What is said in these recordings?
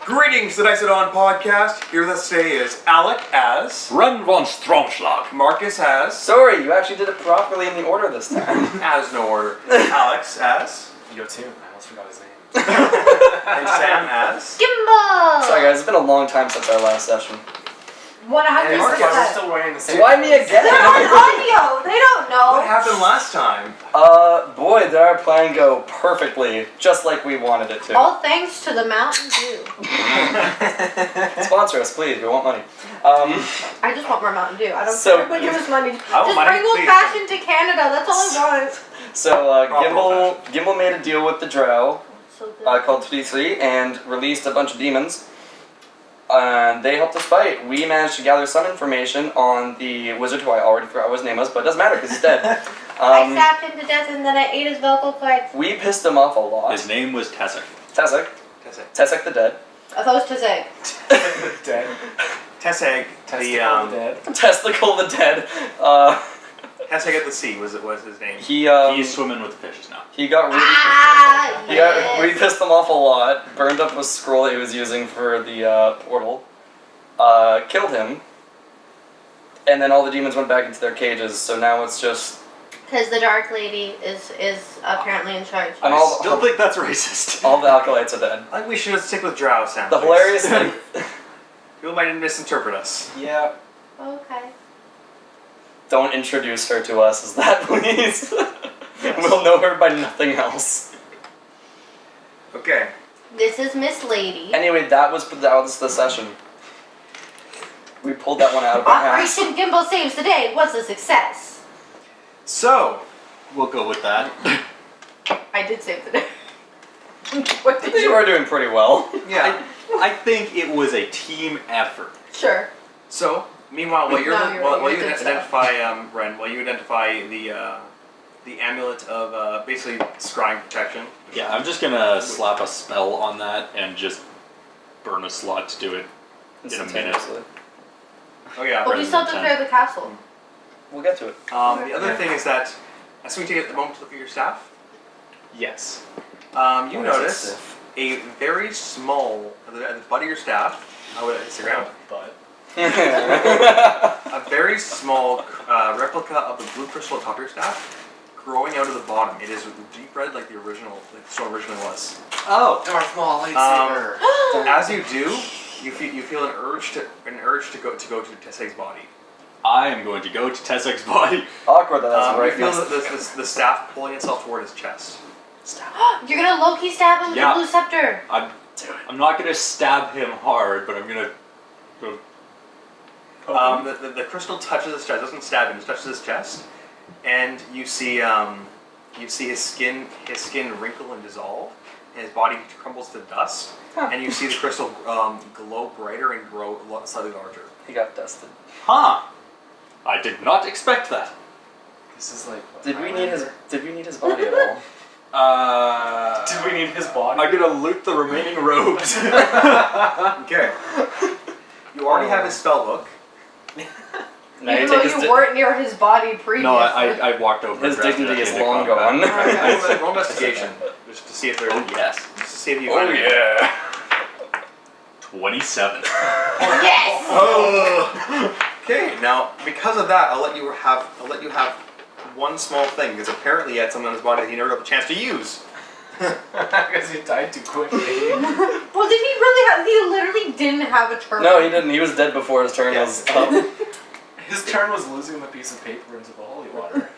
Greetings to the Nice It On podcast. Here with us today is Alec as... Ren von Stromschlag. Marcus as... Sorry, you actually did it properly in the order this time. As no order. Alex as... Jotünn. I almost forgot his name. And Sam as... Gimble! Sorry guys, it's been a long time since our last session. 100%. Marcus is still wearing the same. Why me again? They're on audio. They don't know. What happened last time? Boy, did our plan go perfectly, just like we wanted it to. All thanks to the Mountain Dew. Sponsor us, please. We want money. I just want more Mountain Dew. I don't So- care. But give us money. I want Just money, bring old please. fashioned to Canada. That's all I want. So Gimble made a deal with the Drow So good. called 3-3 and released a bunch of demons. And they helped us fight. We managed to gather some information on the wizard who I already forgot what his name was, but it doesn't matter because he's dead. I stabbed him to death and then I ate his vocal cords. We pissed him off a lot. His name was Tessek. Tessek. Tessek the Dead. I thought it was Tazeg. Dead. Tesseg, Testicle dead. Testicle the Dead. Tesseg at the Sea was his name. He's swimming with the fishes now. He got really... Yes. we pissed him off a lot, burned up a scroll that he was using for the portal, killed him, and then all the demons went back into their cages, so now it's just... Because the Dark Lady is apparently in charge. And I all, still think that's racist. all the acolytes are dead. I think we should stick with Drow, Sam. The please. hilarious thing... People might misinterpret us. Yeah. Okay. Don't introduce her to us as that, please. Yes. We'll know her by nothing else. Okay. This is Miss Lady. Anyway, that was the session. We pulled that one out of our ass. Operation Gimble Saves the Day was a success. So, We'll go with that. I did save the day. What did You you? are doing pretty well. yeah. I think it was a team effort. Sure. So, meanwhile, while No, you're right, while you you did identify, Ren, while you identify the amulet of basically scrying protection. Yeah, I'm just gonna slap a spell on that and just burn a slot to do it in a minute. Instantaneously. Oh yeah. But we still have to clear the castle. We'll get to it. The other thing is that, as we take a moment to look at your staff, Yes. you Or is it notice stiff? a very small, at the butt of your staff, Instagram, But. a very small replica of the blue crystal atop your staff, growing out of the bottom. It is deep red like the original, like the stone originally was. Oh, Darth Maul lightsaber. As you do, you feel an urge to go to Tesseg's body. I am going to go to Tessek's body. Awkward that that's You right feel next the staff pulling itself toward his chest. You're gonna Loki stab him with Yeah. the blue scepter. I'm not gonna stab him hard, but I'm gonna go. The crystal touches his chest. Doesn't stab him. It touches his chest, and you see his skin wrinkle and dissolve, and his body crumbles to dust. Huh. And you see the crystal glow brighter and grow slightly larger. He got dusted. Huh. I did not expect that. This is like. What, Did we need Highlander? his body at all? Did we need his body? I'm gonna loot the remaining robes. Okay. You already have his spell book. Now Even you though take you his weren't near his body previously. No, I walked over. his and grabbed dignity it is in long combat. gone. Roll investigation, just to see if there. Oh yes. Just to see if you. Oh find it. yeah. 27. Yes! Oh. Okay, now because of that, I'll let you have one small thing, because apparently he had something on his body that he never got the chance to use. Because he died too quickly. Well, did he really have? He literally didn't have a turn. No, he didn't. He was dead before his turn Yes. was up. His turn was losing the piece of paper into the holy water.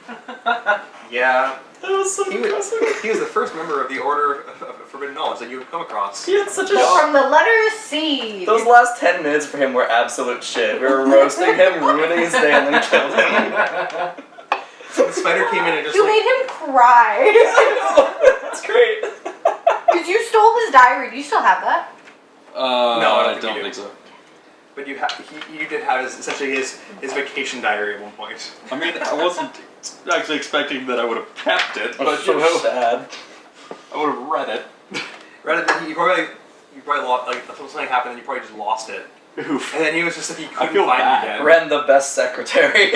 Yeah, That was so impressive. he was the first member of the Order of Forbidden Knowledge that you would come across. He had such a From the letter C. Those last 10 minutes for him were absolute shit. We were roasting him, ruining his day, and then killed him. The spider came in and just You like, made him cry. That's great. Because you stole his diary. Do you still have that? No, I don't think you do. think so. but you did have essentially his vacation diary at one point. I mean, I wasn't actually expecting that I would have kept it, But but you so know, sad. I would have read it. Right, you probably lost, like something happened and you probably just lost it. Oof. And then he was just like he couldn't feel find bad. it again. Ren, the best secretary.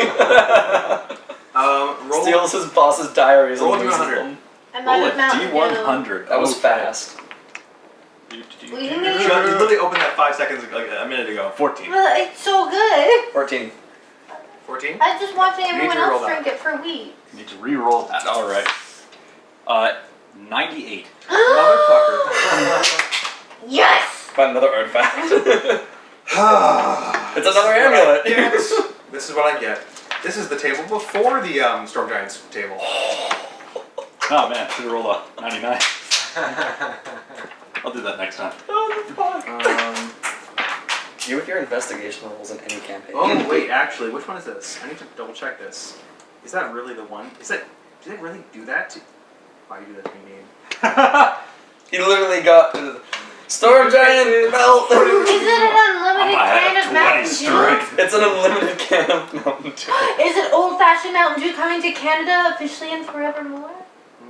Roll Steals his boss's diaries roll and to loses 100. them. And Roll a Mountain Dew. D100. That was Okay. fast. Well, you can You use- literally opened that 5 seconds, like a minute ago. 14. Well, it's so good. 14. 14? I was just watching You need everyone to roll else that. drink it for weeks. You need to re-roll that. All right. 98. Motherfucker. Yes! Find another artifact. It's It's another amulet. This is what I get. This is the table before the Storm Giants table. Oh man, should have rolled a 99. I'll do that next time. Oh, the fuck. You with your investigation rolls in any campaign. Oh wait, actually, which one is this? I need to double check this. Is that really the one? Did it really do that to? Why you do that to me, game? He literally got Storm Giant Melt. Is it an unlimited I can have of 20 Mountain Dew? strength. It's an unlimited can of Mountain Dew. Is it old-fashioned Mountain Dew coming to Canada officially and forevermore?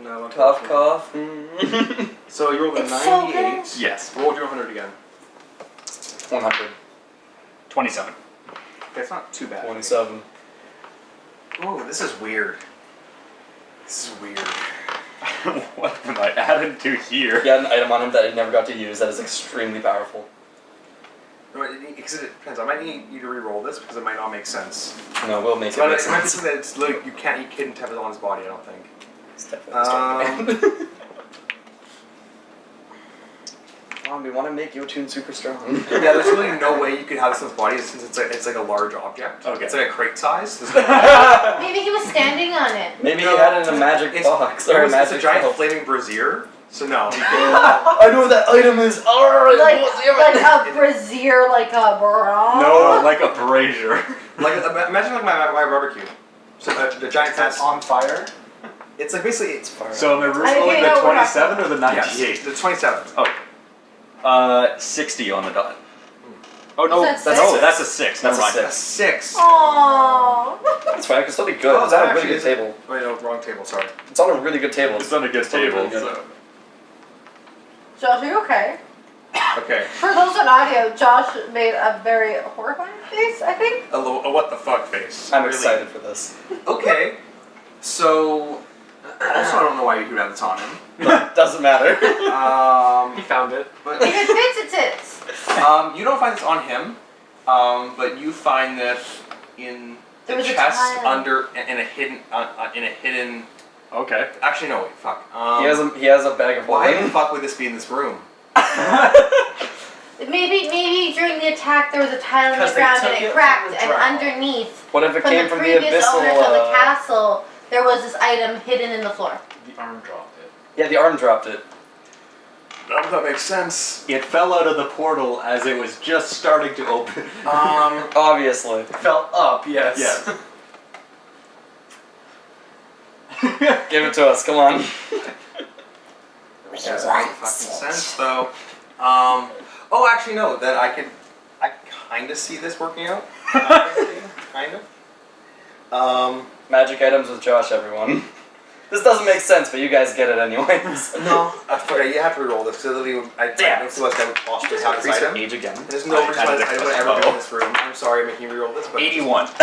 No. Cough, cough. So you rolled a It's so 98. good. Yes. Roll your 100 again. 100. 27. That's not too bad. 27. Oh, this is weird. This is weird. What am I adding to here? He had an item on him that he never got to use that is extremely powerful. Because it depends. I might need you to re-roll this because it might not make sense. No, we'll make it But make it might be sense. something that's literally you couldn't have it on his body. I don't think. It's definitely Storm Giant. We want to make Jotünn super strong. Yeah, there's really no way you could have this on his body since it's like a large object. Okay. It's like a crate size. There's no- Maybe he was standing on it. Maybe No, he had it in a magic it's- box or a it's a magic giant belt. flaming brazier. So no. I know what that item is. Alright, Like a brazier, like a bra. No, like a brazier. Like imagine like my barbecue. So the giant That's fence. on fire. It's like basically It's fire. So am I I rolling think the I would have 27 or the yes, 98? the 27. Oh. 60 on the dot. Oh no, Is that that's six? that's a 6. That's Never a mind. That's 6. Aww. That's fine, it can still be good. Oh, It's on that a really actually good is- table. Wait, no, wrong table. Sorry. It's on a really good table. It's on a good totally table. really good. So. Josh, are you okay? Okay. For those on audio, Josh made a very horrifying face, I think. A what the fuck face. I'm Really. excited for this. Okay. So also I don't know why you have this on him. Doesn't matter. He found it. But If it fits, it fits. you don't find this on him. But you find this in There the was a chest tile. under in a hidden. Okay. Actually, no. Wait. Fuck. He has a bag of Why the holding. fuck would this be in this room? Maybe during the attack there was a tile in the 'Cause they ground took and it it from cracked, the and drow. underneath, What if it from came the from the previous abyssal? owners of the castle, there was this item hidden in the floor. The arm dropped it. Yeah, the arm dropped it. That makes sense. It fell out of the portal as it was just starting to open. Obviously. It fell up, yes. Yes. Give it to us, come on. That makes fucking sense, though. Oh, actually, no. Then I kind of see this working out. Kind of. Magic items with Josh, everyone. This doesn't make sense, but you guys get it anyways. No. Okay, you have to reroll this. So I Damn. don't see what's going to possibly Just have this increase your item. age again. There's no reason why this item would ever be in this room. I'm sorry, I'm making you reroll this, but 81. Yeah.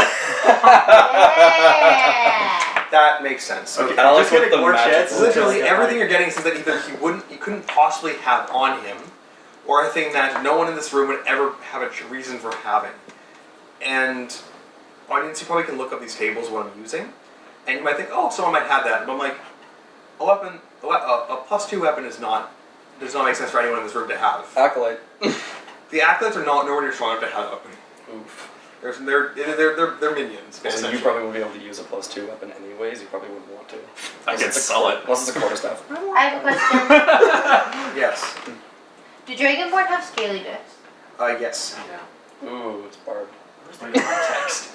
that makes sense. Okay. Okay. I like Just what getting the more magic chances. was. Literally everything you're getting seems that either you couldn't possibly have on him, or a thing that no one in this room would ever have a reason for having. And audience, you probably can look up these tables what I'm using, and you might think, oh, someone might have that. But I'm like, a +2 weapon does not make sense for anyone in this room to have. Acolyte. The acolytes are not nowhere near strong enough to have a weapon. Oof. They're minions. So you essentially. probably won't be able to use a +2 weapon anyways. You probably wouldn't want to. I can sell it. Unless it's a quarterstaff. I have a question. Yes. Do Dragonborn have scaly discs? Yes. Yeah. Ooh, it's barbed. Where's my context?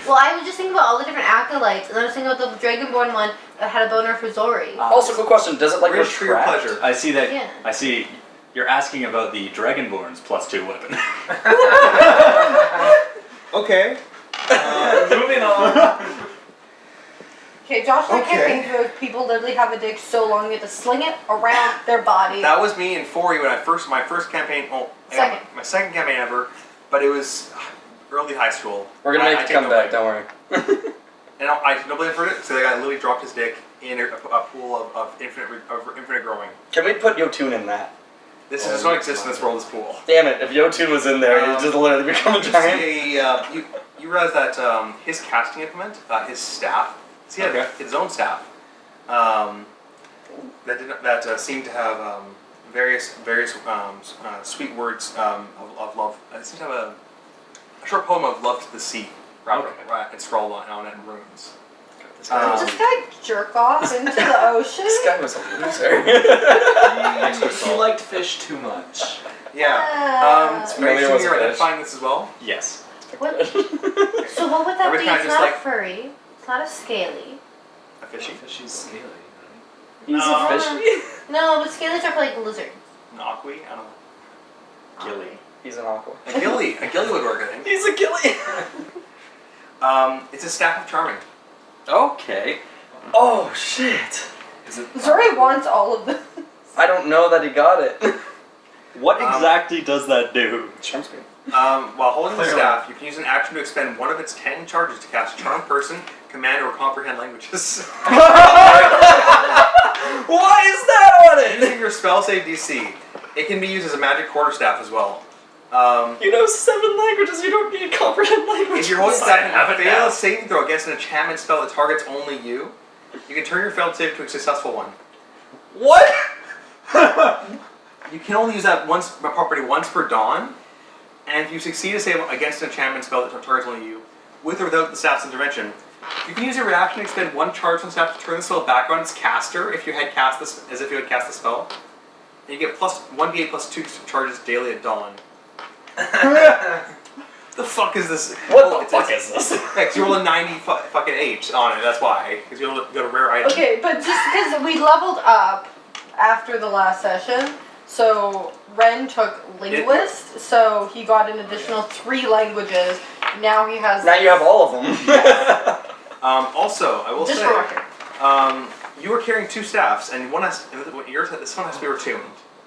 Well, I was just thinking about all the different acolytes, and I was thinking about the Dragonborn one that had a boner for Zori. Also, good question. Does it like Reach for your retract? pleasure. I see that. Yeah. I see. You're asking about the Dragonborn's +2 weapon. Okay. Moving on. Okay, Josh and I can't Okay. think through if people literally have a dick so long you have to sling it around their body. That was me in 4E when my first campaign. Oh, Second. my second campaign ever, but it was early high school. We're gonna I make it take come no back. blame. Don't worry. And I take no blame for it. So the guy literally dropped his dick in a pool of infinite growing. Can we put Jotünn in that? This does not exist in this world. This pool. Damn it! If Jotünn was in there, he'd just literally become a You giant. see you realize that his casting implement, his staff, he had his own staff, that seemed to have various sweet words of love. It seemed to have a short poem of love to the sea, and scrawled on it in runes. Does this guy jerk off into the ocean? This guy was a loser. He liked fish too much. Yeah. Are you Familiar sure with you're fish. identifying this as well? Yes. What? So what would that Every be? time It's just not like- a furry. It's not a scaly. A fishy? Fishy's scaly, right? He's No. a fishy. No, but scalies are for like lizards. An aqui? I don't know. Gilly. He's an aqua. A gilly. A gilly would work, I think. He's a gilly. It's a staff of charming. Okay. Oh shit! Is it? Zori wants all of them. I don't know that he got it. What exactly does that do? Charm screen. While holding the Clearly. staff, you can use an action to expend one of its 10 charges to cast Charm Person, Command, or Comprehend languages. Why is that on it? Using your spell save DC, it can be used as a magic quarterstaff as well. You know 7 languages. You don't need comprehend languages. If you're holding staff and have you it fail now. a saving throw against an enchantment spell that targets only you, you can turn your failed save to a successful one. What? You can only use that property once per dawn, and if you succeed a save against an enchantment spell that targets only you, with or without the staff's intervention, you can use a reaction to expend 1 charge on the staff to turn the spell back on its caster if you had cast this as if you had cast the spell. And you get plus 1d8 plus 2 charges daily at dawn. The fuck is this? What Oh, the fuck is this? Because you roll a 90 fucking H on it, that's why. Because you got a rare item. Okay, but just because we leveled up after the last session, so Ren took linguist, so he got an additional 3 languages. Now he has. Now you have all of them. Also, I will Just say, for record. you are carrying 2 staffs, and this one has to be rettuned.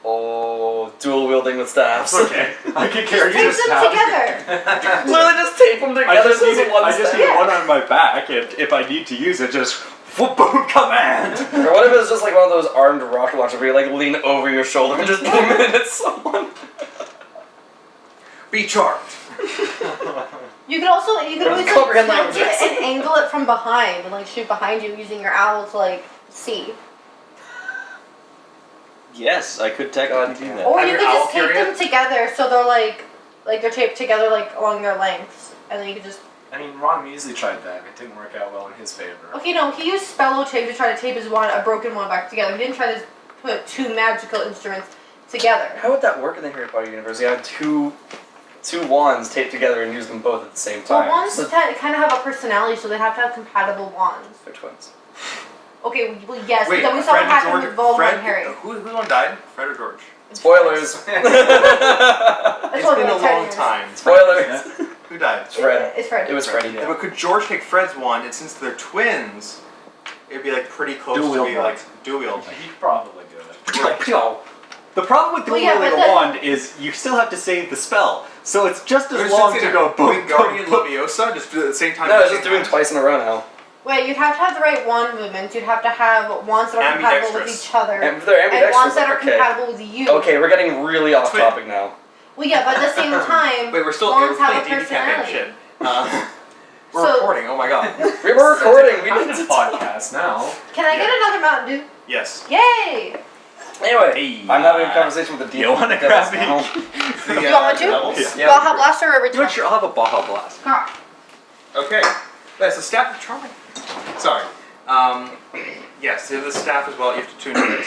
Oh, dual wielding with staffs. Okay. I could carry Tape this them staff. together. Literally just tape them together. I just so it's need, one I just staff. need one on my back, and if I need to use it, just boom command. Or what if it's just like one of those armed rocket launchers where you like lean over your shoulder and just aim it at someone? Be charmed. You could also always like Comprehend tilt languages. it and angle it from behind and like shoot behind you using your owl to like see. Yes, I could technically do that. Or Have you your could owl just tape carry them together so they're like they're taped together like along their lengths, and then you could just. I mean, Ron Measley tried that. It didn't work out well in his favor. Okay, no, he used spello tape to try to tape his one, a broken one back together. He didn't try to put 2 magical instruments together. How would that work in the Harry Potter universe? You have two wands taped together and use them both at the same time. Well, wands kind of have a personality, so they have to have compatible wands. They're twins. Okay, well, yes, Wait, but then we saw what Fred happened George, with Voldemort Fred, and Harry. whose one died? Fred or George? Spoilers. That's It's what been a like 10 long years. time. Spoilers. Who died? It's Fred. It's Fred. It was Freddy. Yeah, but could George take Fred's wand, and since they're twins, it'd be like pretty close Dual to wield being wand. like dual wield. He'd probably do it. The problem with Well, dual yeah, wielding but a the- wand is you still have to save the spell, so it's just as There's long just to a go boom, Wingardium boom, boom. Leviosa, just do it at the same time. No, at it's the just same doing time. twice in a row now. Wait, you'd have to have the right wand movements. You'd have to have wands that are compatible with Ambidextrous. each other. And they're And ambidextrous. wands that are Okay. compatible with you. Okay, we're getting really off Twin. topic now. Well, yeah, but at the same time, Wait, we're still wands have a playing D&D campaign personality. shit. We're So- recording. Oh my god. We were recording. We Kind need of to podcast now. Can I get another Mountain Dew? Yes. Yay! Anyway, Hey, I'm having a conversation with the you wanna devils grab me? now. The, You want one too? levels? Yeah. Baja Blaster or You know what, sure, I'll have a Baja Blast. Okay. That's the staff of charming. Sorry. Yes, you have the staff as well. You have to tune it,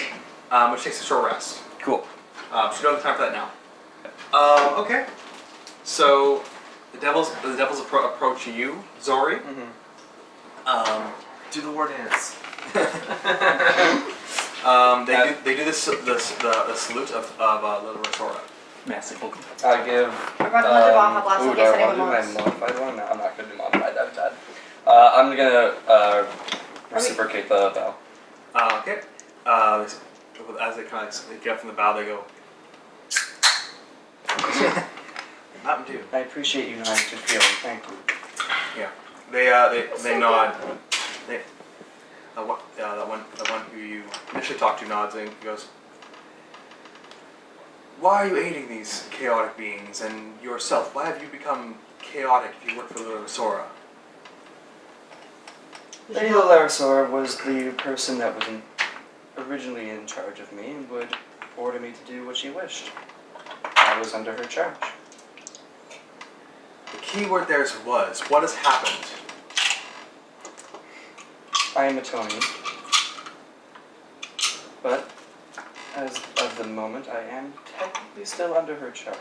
which takes a short rest. Cool. So you don't have time for that now. Okay. So the devils approach you, Zori. Do the war dance. They do the salute of Little Rosora. Massive. I give. I got another Baja Blast in ooh, case do I anyone wanna wants. do my modified one? No, I'm not gonna do modified. That was bad. I'm gonna reciprocate the bow. Okay. As they kind of get up from the bow, they go. Mountain Dew. I appreciate you knowing what you're feeling. Thank you. Yeah. They nod. They the one who you initially talked to nods and goes. why are you aiding these chaotic beings? And yourself, why have you become chaotic if you work for Lord Sora? Lady Larisor was the person that was originally in charge of me and would order me to do what she wished. I was under her charge. The key word there is was. What has happened? I am atoning. But, as of the moment, I am technically still under her charge.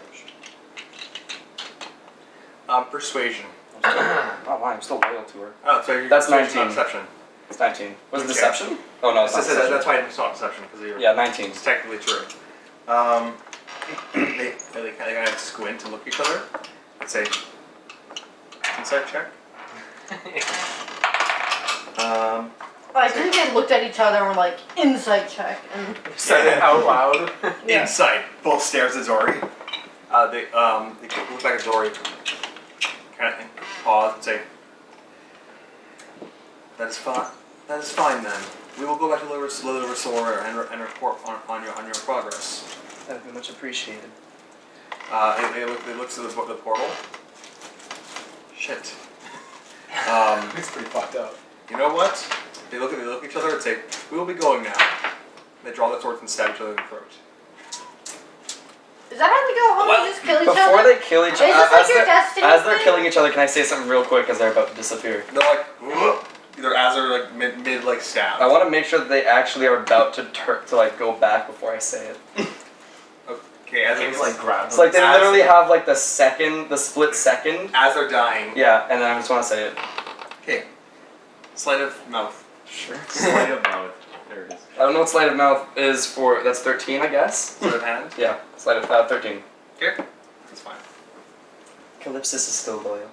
Persuasion. I'm still loyal to her. Oh, so you're That's persuasion, 19. not deception. It's 19. Was it Okay. deception? Oh no, it's not deception. That's why it's not deception, because you're... Yeah, 19. It's technically true. They kind of squint and look at each other and say, insight check. I think they looked at each other and were like, insight check. And Said it out loud. Yeah. Insight. Both stares at Zori. They look back at Zori, kind of pause and say, "That is fine. That is fine then. We will go back to Little Sora and report on your progress." That would be much appreciated. It looks at the portal. Shit. It's pretty fucked up. You know what? They look at each other and say, "We will be going now." They draw their swords and stab each other in the throat. is that how we go home? Well, We just kill each Before other? they kill each Is this other, like your destiny as they're thing? killing each other, can I say something real quick as they're about to disappear? They're like, "Whoop." Either as they're like mid like stab. I want to make sure that they actually are about to like go back before I say it. Okay, as It's they're like grab It's like they As- literally have like the split second. as they're dying. Yeah, and then I just want to say it. Okay. Sleight of mouth. Sure. Sleight of mouth. There it is. I don't know what sleight of mouth is for. That's 13, I guess. Sleight of hand. Yeah, sleight of 13. Okay. That's fine. Calypsis is still loyal.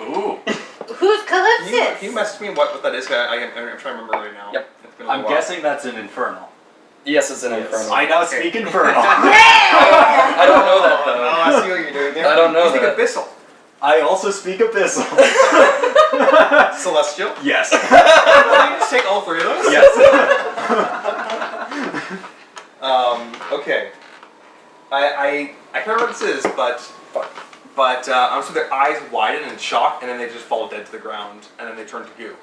Ooh. Who's Can Calypsis? you message me what that is? I'm trying to remember right now. Yep. It's been a I'm little while. guessing that's an infernal. Yes, it's an Yes. infernal. I now speak infernal. I don't know that though. Oh, I see what you're doing there. I don't know You think that. abyssal. I also speak abyssal. Celestial. Yes. Well, you just take all three of those? Yes. Okay. I can't remember what this is, but I'm assuming their eyes widen in shock, and then they just fall dead to the ground, and then they turn to goo.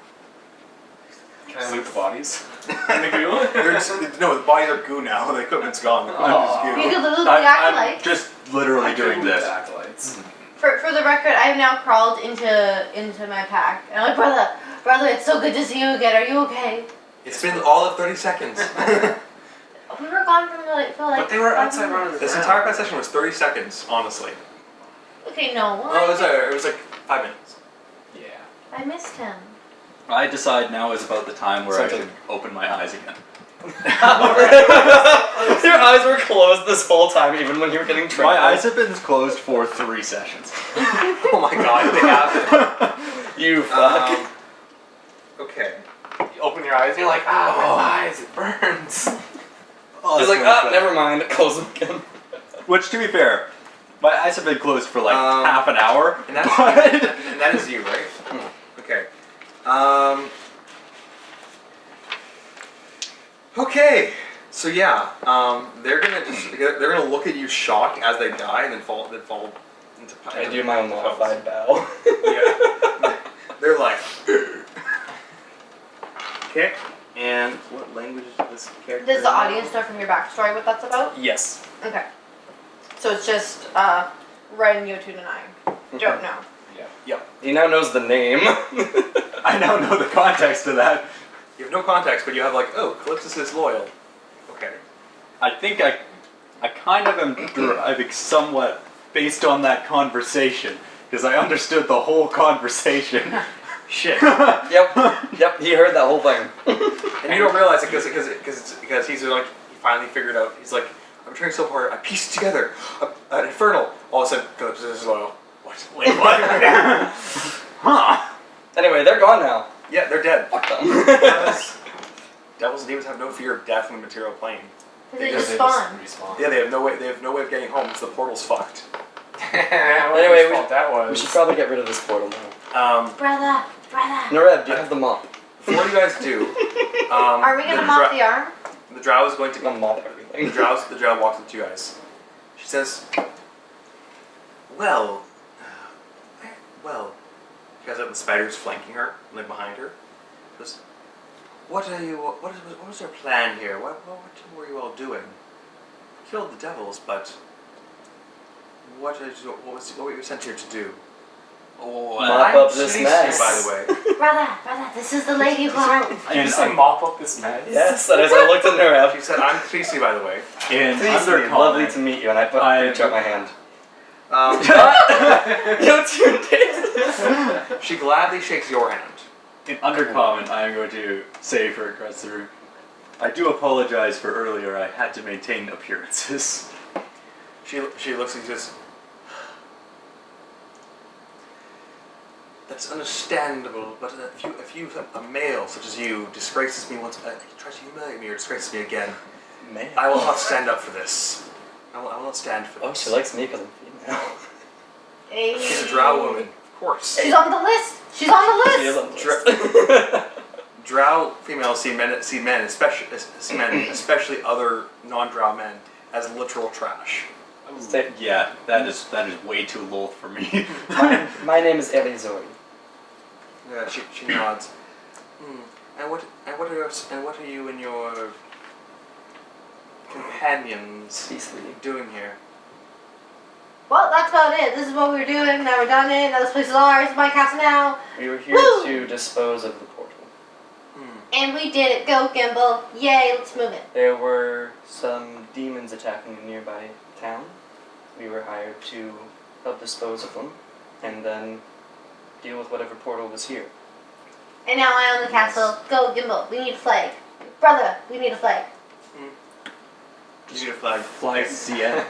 Can I loot the bodies? In the goo? They're just, no, the bodies are goo now. The equipment's gone. The equipment You is goo. could lose the I'm acolyte. just literally doing loot this. the acolytes. For the record, I've now crawled into my pack. And I'm like, brother, it's so good to see you again. Are you okay? It's been all of 30 seconds. We were gone for like But they were 5 outside minutes. running This entire past session was 30 seconds, honestly. Okay, no. Oh, it was like 5 minutes. Yeah. I missed him. I decide now is about the time where I Something. should open my eyes again. Your eyes were closed this whole time, even when you were getting trained. My eyes have been closed for 3 sessions. Oh my god, they have. You fuck. Okay. You open your eyes and you're like, my eyes, it burns. Oh, He's that's like, really never mind. Close them again. Which, to be fair, my eyes have been closed for like half an hour. And that's but and that is you, right? Okay. Okay. So yeah, they're gonna look at you shocked as they die and then fall into. I do my own modified bow. Yeah. They're like. Okay. And what language is this character? Does the audience know from your backstory what that's about? Yes. Okay. So it's just Ren, Jotünn, and I don't know. He now knows the name. I now know the context of that. You have no context, but you have like, oh, Calypsis is loyal. Okay. I think I kind of am driving somewhat based on that conversation because I understood the whole conversation. Shit. Yep, he heard that whole thing. And you don't realize it because he's like, he finally figured out. He's like, I'm trying so hard. I pieced together an infernal. All of a sudden, Calypsis is loyal. What? Wait, what? Huh. Anyway, they're gone now. Yeah, they're dead. Fuck them. Devils and demons have no fear of death in the material plane. Because they just- just spawn. respawn. Yeah, they have no way of getting home because the portal's fucked. Anyway, that was. We should probably get rid of this portal now. Brother. Nareb, do you have the mop? What do you guys do? Are we gonna mop the arm? The drow is going to I'm gonna mop everything. The drow walks up to you guys. She says, well, she has the spiders flanking her, like behind her. She goes, what was your plan here? What were you all doing? Killed the devils, but what were you sent here to do? Oh, Mop I'm up this Tracy, mess. by the way. Brother, this is the lady who Did you say mop up this mess? Yes, and as I looked in her She app, said, I'm Tracy, by the way. in Tracy, lovely to meet you, and I put reach out my hand. Jotünn did. She gladly shakes your hand. In Undercommon, I am going to say for across the room, I do apologize for earlier. I had to maintain appearances. She looks and says, that's understandable, but a male such as you disgraces me once, tries to humiliate me or disgraces me again, Man. I will not stand up for this. I will not stand for this. Oh, she likes me because I'm female. Hey. She's a drow woman, of course. She's on the list. She's on the She list. is on the list. Drow females see men, especially other non-drow men, as literal trash. Stay- Yeah, that is way too low for me. My name is Xori. Yeah, she nods. And what are you and your companions Beastly. doing here? Well, that's about it. This is what we were doing. Now we're done it. Now this place is ours. It's my castle now. We were here Woo! to dispose of the portal. And we did it. Go, Gimble. Yay, let's move it. There were some demons attacking a nearby town. We were hired to help dispose of them, and then deal with whatever portal was here. And now I own the castle. Go, Gimble. We need a flag. Brother, we need a flag. You need a flag. Fly CN.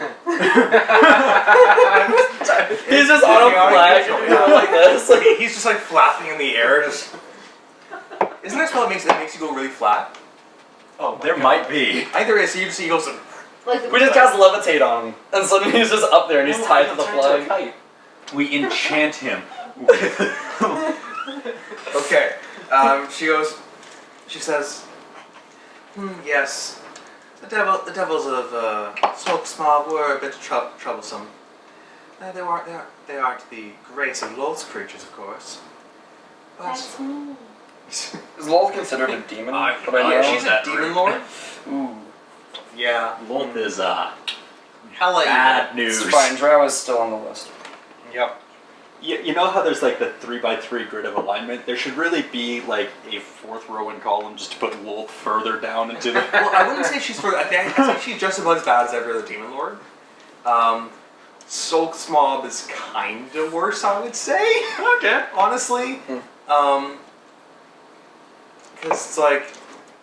He's just on a flag like this. He's just like flapping in the air. Just isn't that spell that makes you go really flat? Oh, There might be. I think there is. So you just see he goes. Like, We just cast levitate on him, and suddenly he's just up there and he's tied to the flag. We enchant him. Okay. She says, yes. The devils of Smoke Smog were a bit troublesome. They aren't the grace of Lolth's creatures, of course. But that's me. Is Lol considered a demon? I- But I oh, know. yeah, she's a demon lord. Ooh. Yeah. Lolth is Hella bad news. It's fine, Drow is still on the list. Yep. You know how there's like the 3x3 grid of alignment? There should really be like a fourth row and column just to put Lolth further down into the. Well, I wouldn't say she's for. I think she's just about as bad as every other demon lord. Sulk Smob is kind of worse, I would say. Okay. Honestly, because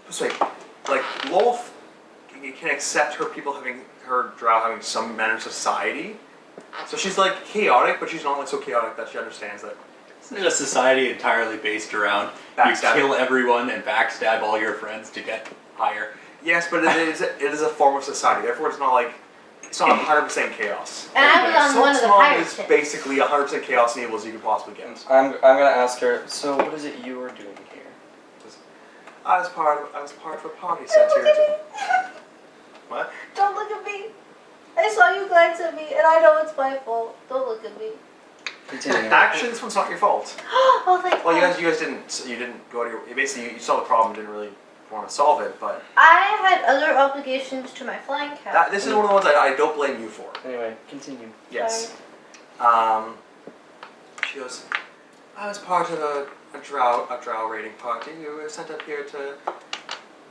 it's like, Lolth can accept her people having her drow having some manners of society. So she's like chaotic, but she's not like so chaotic that she understands that. It's a society entirely based around Backstabbing. you kill everyone and backstab all your friends to get higher. Yes, but it is a form of society. Therefore, it's not 100% chaos. And I was on one of the Smog pirate is ships. basically 100% chaos and evil as you could possibly get. I'm gonna ask her. So what is it you are doing here? I was part of a party sent here to. What? Don't look at me. I saw you glance at me, and I know it's my fault. Don't look at me. Continue. Actually, this one's not your fault. Oh, thank Well, God. you guys didn't go to your. Basically, you saw the problem, didn't really want to solve it, but I had other obligations to my flying cat. this is one of the ones I don't blame you for. Anyway, continue. Yes. She goes, I was part of a drow raiding party. You were sent up here to.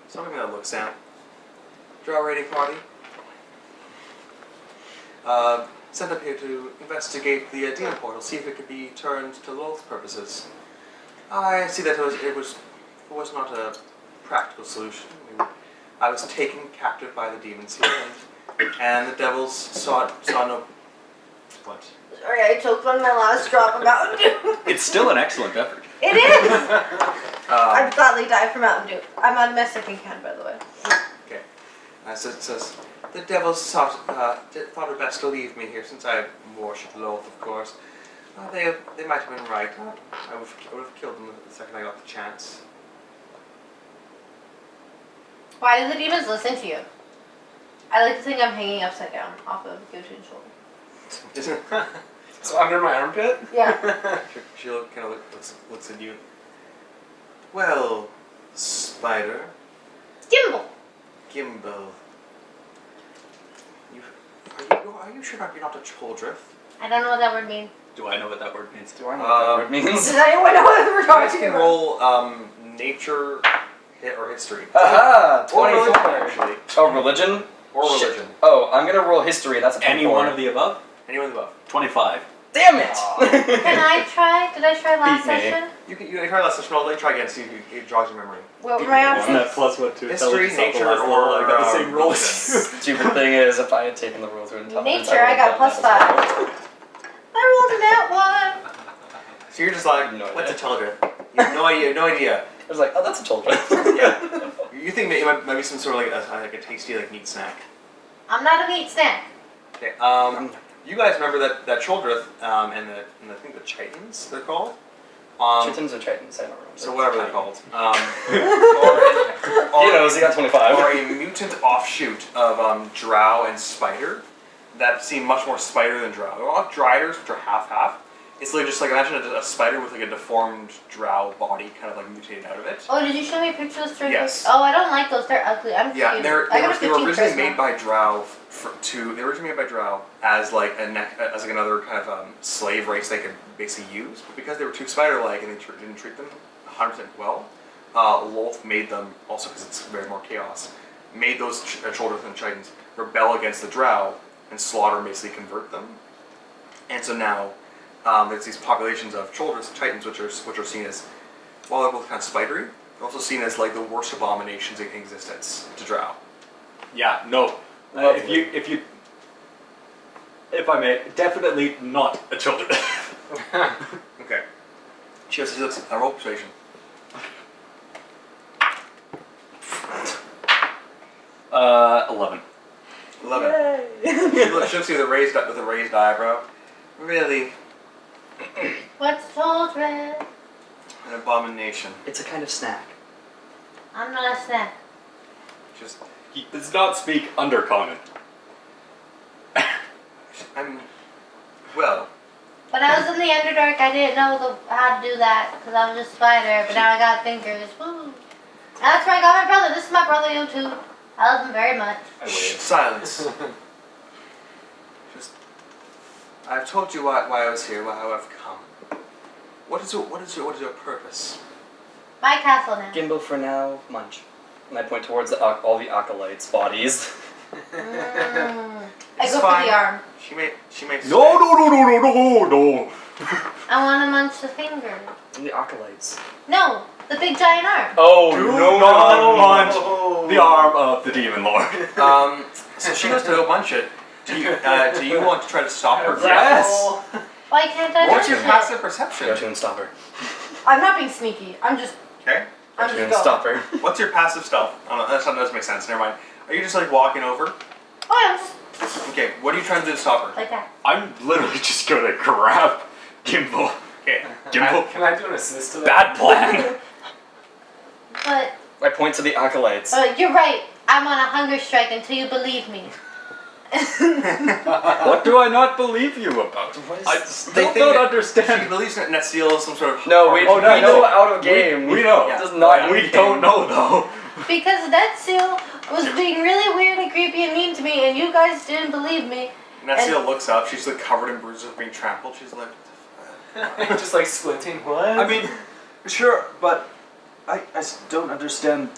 Something that looks down. Drow raiding party. Sent up here to investigate the demon portal, see if it could be turned to Lolth's purposes. I see that it was not a practical solution. I was taken captive by the demons here, and the devils saw no. What? Sorry, I choked on my last drop of Mountain Dew. It's still an excellent beverage. It is! I'd gladly die for Mountain Dew. I'm on my second can, by the way. Okay. So it says, the devils thought it best to leave me here since I worshipped Lolth, of course. They might have been right. I would have killed them the second I got the chance. Why do the demons listen to you? I like to think I'm hanging upside down off of Jotünn's shoulder. So under my armpit? Yeah. She kind of looks at you. Well, Spider, Gimble. Gimble. Are you sure you're not a Choldrith? I don't know what that word means. Do I know what that word means? Do I know what that word means? Does anyone know what we're You guys talking can about? roll nature or history. Aha! Or religion, 24. actually. Oh, religion? Or Shit. religion. Oh, I'm gonna roll history. That's a 24. Any one of the above? Anyone above. 25. Damn it! Can I try? Did I try last Beat me. session? You try last session. I'll try again. See if it jogs your memory. What were my Wasn't that options? plus what to History, intelligence nature, last level? I got the same or rolls. Stupid thing is, if I had taken the rule to intelligence, Nature, I got would've done that as well. I rolled a nat one. So you're just like, No what's a idea. Choldrith? You have no idea. No idea. I was like, oh, that's a children. Yeah. You think it might be some sort of like a tasty meat snack. I'm not a meat snack. Okay. You guys remember that Choldrith and I think the Chitons they're called. Chitons or Chitons? I don't remember. So whatever they're called. He knows, he got 25. Or a mutant offshoot of Drow and Spider that seem much more spider than Drow. They're all Driders, which are half-half. It's literally just like, imagine a spider with like a deformed Drow body kind of like mutated out of it. Oh, did you show me pictures of Yes. Oh, I don't like those. They're ugly. I'm Yeah, cute. they I got a were 15 originally charisma. made by Drow they were originally made by Drow as like as like another kind of slave race they could basically use, but because they were too spider-like and they didn't treat them 100% well, Lolth made them, also because it's very more chaos, made those Choldrith and Chitons rebel against the Drow and slaughter and basically convert them, and so now there's these populations of Choldriths and Chitons which are seen as, while they're both kind of spidery, they're also seen as like the worst abominations in existence to Drow. Yeah, no. If I may, definitely not a children. Okay. She looks a roll persuasion. 11. 11. She looks at you with a raised eyebrow. Really, What's children? an abomination. It's a kind of snack. I'm not a snack. Just, He does not speak undercommon. well, When I was in the Underdark, I didn't know how to do that because I was just a spider, but now I got fingers. Woo! And that's where I got my brother. This is my brother, you too. I love him very much. I wave. silence. Just, I've told you why I was here, why I've come. What is your purpose? My castle now. Gimble for now, munch. And I point towards all the acolytes' bodies. I It's go fine. for the arm. She may. No. I want to munch the finger. And the acolytes. No, the big giant arm. Oh, Do no. not punch the arm of the demon lord. So she goes to go munch it. Do you want to try to stop her? Yes. Why can't I What's munch your it? passive perception? Go to and stop her. I'm not being sneaky. I'm just Okay. Go I'm to just and going. stop her. What's your passive stealth? That doesn't make sense. Never mind. Are you just like walking over? Oh, I'm just Okay. What are you trying to do to stop her? like that. I'm literally just gonna grab Gimble. Okay. Gimble. Can I do an assist to that? Bad plan. But I point to the acolytes. you're right. I'm on a hunger strike until you believe me. What do I not believe you about? What is I this? still They think don't that understand. She believes that Netsiel is some sort of. No, we Oh, no, we no. know out of game. We know. It does not Yeah. do We game. don't know though. Because Netsiel was being really weird and creepy and mean to me, and you guys didn't believe me. Netsiel looks up. She's like covered in bruises, being trampled. She's like, Just like squinting. What? I mean, sure, but I don't understand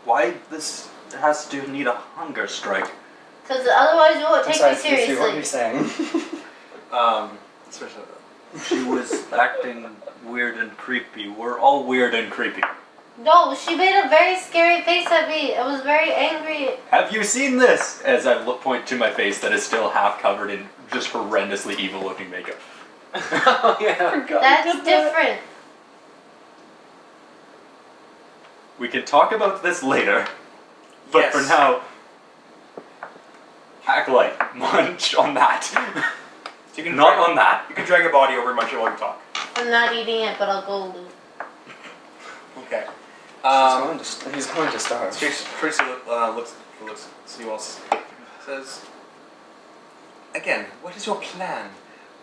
why this has to need a hunger strike. Because otherwise you won't I'm take sorry, me Stacey, what are you seriously. saying? especially. She was acting weird and creepy. We're all weird and creepy. No, she made a very scary face at me. I was very angry. Have you seen this? As I point to my face that is still half covered in just horrendously evil looking makeup. Oh, yeah. That's different. We can talk about this later. But Yes. for now, acolyte, munch on that. So you can Not drag, on that. You can drag a body over and munch it while you talk. I'm not eating it, but I'll go loot. Okay. He's going to starve. Tracy looks to you all. Says, again, what is your plan?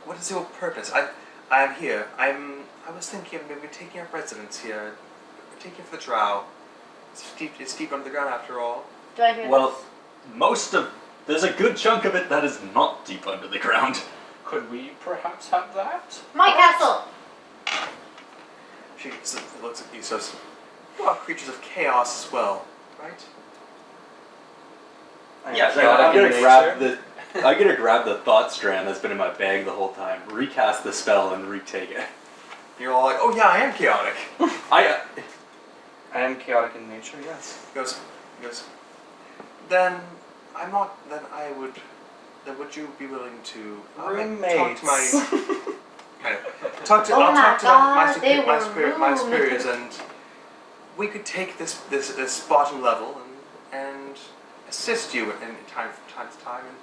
What is your purpose? I am here. I was thinking of maybe taking up residence here, taking for the drow. It's deep under the ground after all. Do I hear Well, this? there's a good chunk of it that is not deep under the ground. Could we perhaps have that? My castle! She looks at you. Says, "You are creatures of chaos as well, right?" Yeah, chaotic in nature. I'm gonna grab the thought strand that's been in my bag the whole time, recast the spell, and retake it. You're all like, "Oh yeah, I am chaotic." I am chaotic in nature, yes. He goes. Then I'm not. Then would you be willing to Roommates. talk to my talk to Oh I'll my talk to God, they my were superiors, and we could take this bottom level and assist you in time to time, and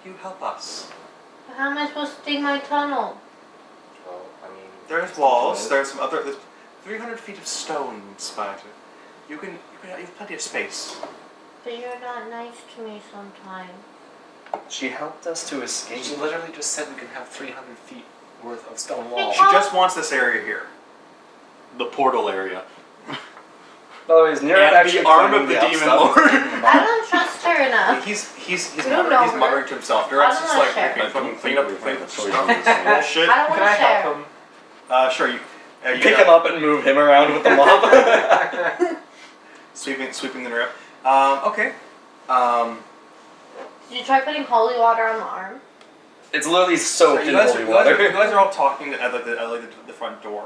you help us. How am I supposed to dig my tunnel? Well, I mean. There's walls. There's 300 feet of stone, Spider. You have plenty of space. But you're not nice to me sometimes. She helped us to escape. She literally just said we can have 300 feet worth of stone wall. She just wants this area here. the portal area. By the way, is Nero And actually the arm climbing of the up demon stuff? lord. I don't trust her enough. He's We don't know her. muttering to himself. The I rest don't is wanna like share. fucking clean up stuff. Yeah. Bullshit. I don't want Can I to share. help him? Sure. You Pick him up and move him around with the mop. sweeping the area. Okay. Did you try putting holy water on the arm? It's literally soaked you in guys holy you water. guys are all talking at the front door.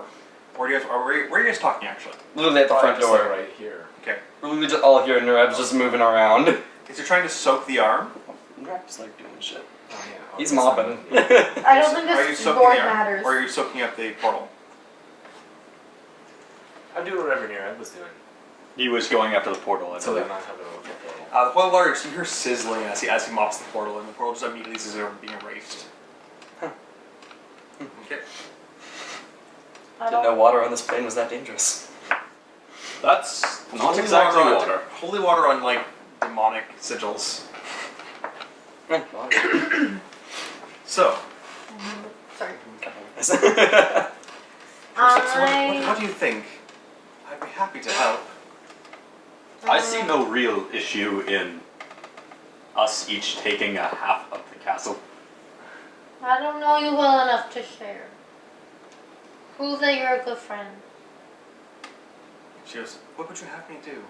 Where are you guys talking actually? Literally at the front Just, like, door. right here. Okay. We're literally just all here and Nereb's just moving around. Is you're trying to soak the arm? Nereb's like doing shit. Oh, yeah. He's Okay, mopping. I don't think Are you this soaking board the arm, matters. or are you soaking up the portal? I'm doing whatever Nero was doing. He was going after the portal. I So believe. then I have a little portal. The holy water, you hear sizzling as he mops the portal, and the portal just immediately is being erased. Okay. I Didn't know water on this plane was that dangerous. That's not Holy exactly on- water. Holy water on like demonic sigils. So, Sorry. so what do you think? I'd be happy to help. I see no real issue in us each taking a half of the castle. I don't know you well enough to share. Prove that you're a good friend. She goes, what would you have me do?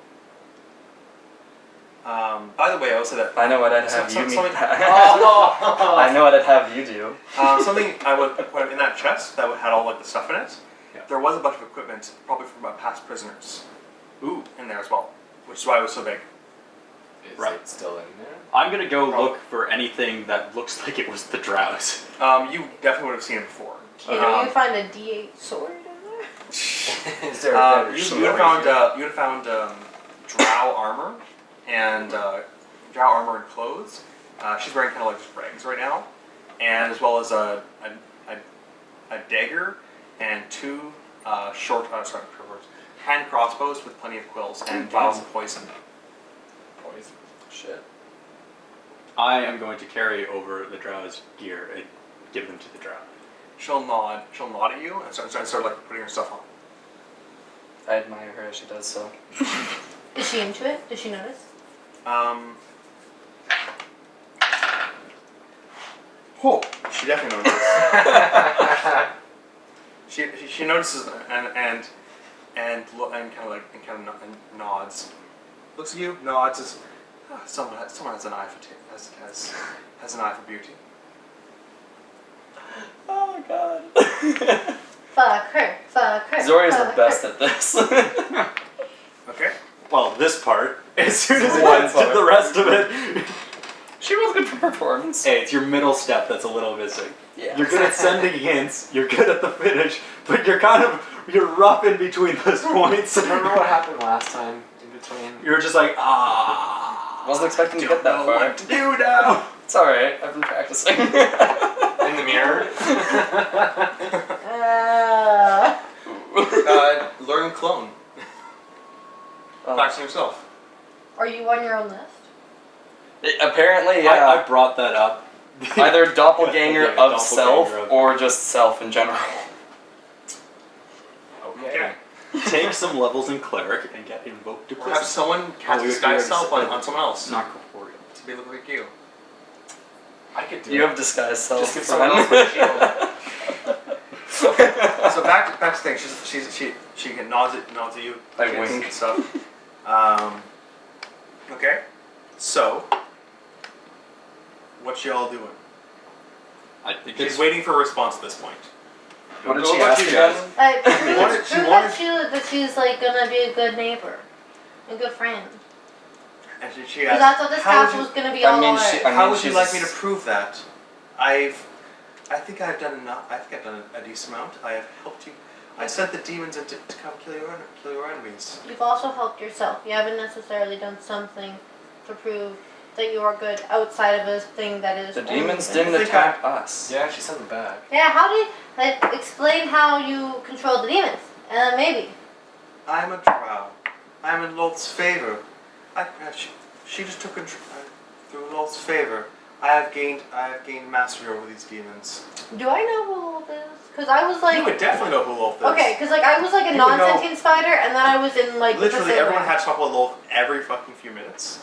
By the way, I will say that I know what I'd have So- you so- meet. Oh. I know what I'd have you do. something I would put in that chest that had all like the stuff in it. Yeah. There was a bunch of equipment, probably from past prisoners, Ooh. in there as well, which is why it was so big. Is Right. it still in there? I'm gonna go look for anything that looks like it was the drows. You definitely would have seen it before. Can you find a D8 sword in there? Is there a better You sword would have here? found drow armor and clothes. She's wearing kind of like just rags right now, and as well as a dagger and two hand crossbows with plenty of quills and vials of poison. Poison. Shit. I am going to carry over the drow's gear and give them to the drow. She'll nod at you and start like putting her stuff on. I admire her as she does so. Is she into it? Does she notice? She definitely notices. she notices and nods. Looks at you, nods. Says, oh, someone has an eye has an eye for beauty. Oh god. Fuck her. Zori's the fuck best her. at this. Okay. Well, this part. As soon as it One gets to part. the rest of it. She was good for performance. Hey, it's your middle step that's a little missing. Yeah. You're good at sending hints, you're good at the finish, but you're rough in between those points. Remember what happened last time in between? You're just like, Wasn't expecting to don't get that know far. what to do now. It's alright, I've been practicing. In the mirror? Uh, Learn clone. Practicing yourself. Are you on your own list? Apparently, I yeah. brought that up. Either doppelganger Yeah, of doppelganger self of- or just self in general. Okay. Take some levels in cleric and get invoked Or have duplicity. someone cast we disguise already self said on someone else. Not corporeal. To be look like you. I could do You it. have disguised self. Just get someone else with a shield. So back to the thing. She nods at you. I kids wink. and stuff. Okay. So, what y'all doing? I think She's it's waiting for a response at this point. What did Don't she know about ask you again? guys. Prove she wanted- that she's like gonna be a good neighbor, a good friend. And she Because asked, that's what this "How would castle you- was gonna be I all mean, about. she- I How mean, would you she's like a me to s- prove that? I think I've done enough. I think I've done a decent amount. I have helped you. I sent the demons in to come kill your enemies. You've also helped yourself. You haven't necessarily done something to prove that you are good outside of a thing that is. The only demons good. didn't think attack us. Yeah, she sent them back. Yeah, how do you explain how you control the demons? And then maybe. I'm a drow. I'm in Lolth's favor. She just took control through Lolth's favor. I have gained mastery over these demons. Do I know who Wolf is? Because I was like. You would definitely know who Lolth is. Okay, because like I was like a You would know- non-sentient spider, and then I was in like the Literally, facility. everyone had to talk about Lolth every fucking few minutes.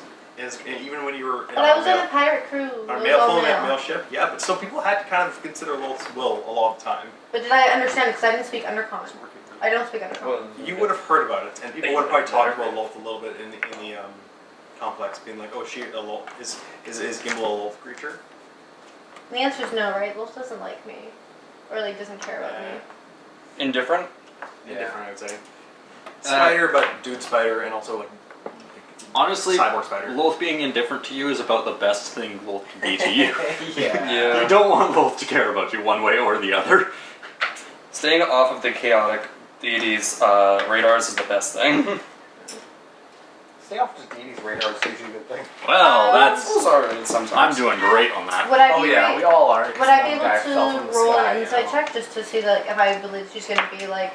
Even when you were. But I was in a pirate crew. It On a was male, all full male. male ship, yeah, but still people had to kind of consider Lolth's will a lot of the time. But did I understand it? Because I didn't speak Undercommon. I don't speak Undercommon. Well, You would have heard about it, and people would have probably talked about Lolth a little bit in the complex, being like, "Oh, is Gimble a Lolth creature?" The answer is no, right? Wolf doesn't like me, or like doesn't care about me. Indifferent? Indifferent, I would say. Spider, but dude spider, and also like honestly, cyborg spider. Lolth being indifferent to you is about the best thing Lolth can be to you. Yeah. You don't want Lolth to care about you one way or the other. Staying off of the chaotic deities' radars is the best thing. Stay off just deities' radar is usually a good thing. Well, that's. Those are sometimes. I'm doing great on that. Would I be Oh yeah, right? we all are. 'cause Would I be some able guy fell from to the roll sky, an you insight know. check just to see that if I believe she's going to be like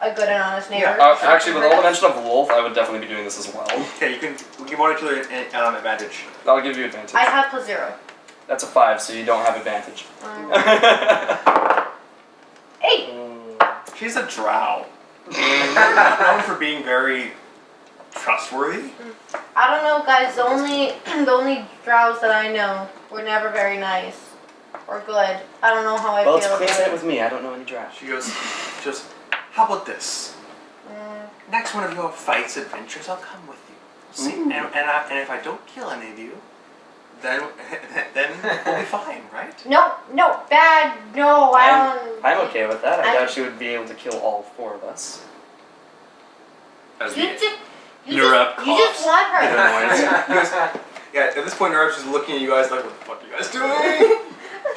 a good and honest neighbor? Yeah, Actually, with all the mention of Wolf, I would definitely be doing this as well. Okay, you can give one or two advantage. That'll give you advantage. I have +0. That's a 5, so you don't have advantage. 8. She's a drow. Known for being very trustworthy. I don't know, guys. The only drows that I know were never very nice or good. I don't know how I Well, feel it's clean about set it. with me. I don't know any draft. She goes, how about this? Next one of your fights, adventures, I'll come with you. See, and if I don't kill any of you, then we'll be fine, right? No, bad. No, I don't. I'm okay with that. I I'm- doubt she would be able to kill all 4 of us. As You the just Nurab coughs. want her. He goes, yeah, at this point, Nerv's just looking at you guys like, what the fuck are you guys doing?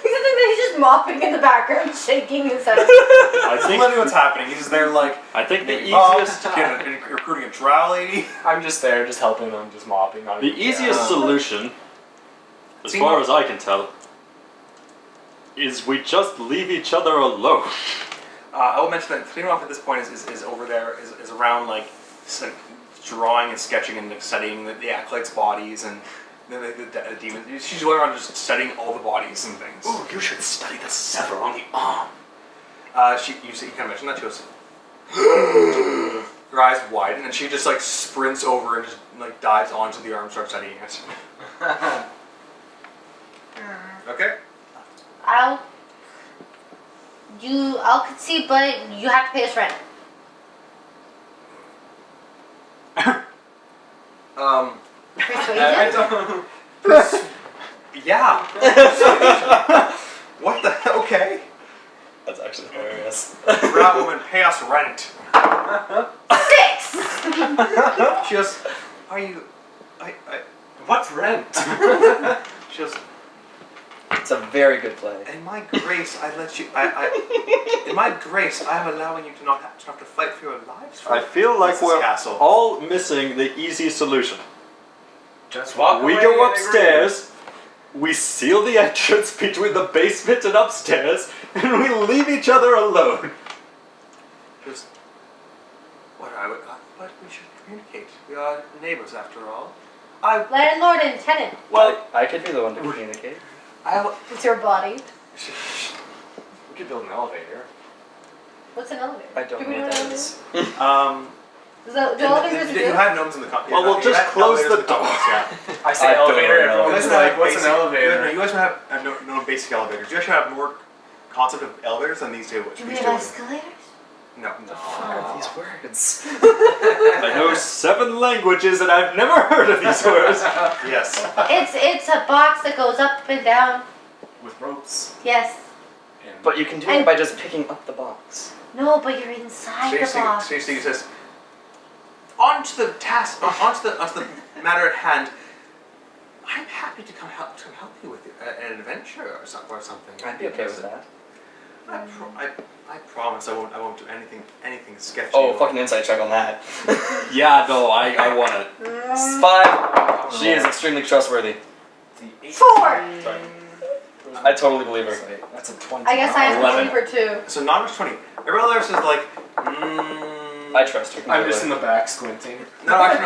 He's just mopping in the background, shaking his head. I That's think. literally what's happening. He's just there like, I think the "Oh, easiest. recruiting a drow lady. I'm just there, just helping them, just mopping. Not The even caring. easiest solution, as See, far as I can tell, is we just leave each other alone. I will mention that Cleanoff at this point is over there, is around like drawing and sketching and like, studying the acolytes' bodies and the demons. She's going around just studying all the bodies and things. Ooh, you should study the sever on the arm. You kind of mentioned that. She goes, her eyes widen, and she just like sprints over and just like dives onto the arm and starts studying it. Okay. I'll concede, but you have to pay us rent. Persuasion? I don't. Yeah. What the? Okay. That's actually hilarious. Drow woman, pay us rent. 6. She goes, are you? What's rent? She goes, It's a very good play. in my grace, I let you. In my grace, I am allowing you to not have to fight for your lives. I feel like This is we're castle. all missing the easy solution. Just walk We away go and upstairs, we seal the entrance between the basement and upstairs, and we leave each other alone. She goes, but we should communicate. We are neighbors after all. I Landlord and tenant. Well, I could be the one to communicate. With your body. We could build an elevator. What's an elevator? I don't Do know we what know that an is. Is that, do elevators you exist? have gnomes in the comments. Well, we'll just close the door. Yeah. I say I don't elevator, know. everyone's You guys like, what's an basic- elevator? You guys have no basic elevators. You actually have more concept of elevators than these two. Do we have escalators? No. What are these words? I know 7 languages and I've never heard of these words. Yes. It's a box that goes up and down. With ropes. Yes. And But you can do it by just picking up the box. No, but you're inside the box. Seriously, he says, on to the task, on to the matter at hand. I'm happy to come help you with an adventure or something. I'd be okay with that. I promise I won't do anything sketchy. Oh, fucking insight check on that. Yeah, no, I want it. 5. She is extremely trustworthy. 4! Sorry. I totally believe her. That's a 20. I guess I have to 11. believe her too. So non 20. Everyone else is like, I trust her. I'm just in completely. the back squinting. no, actually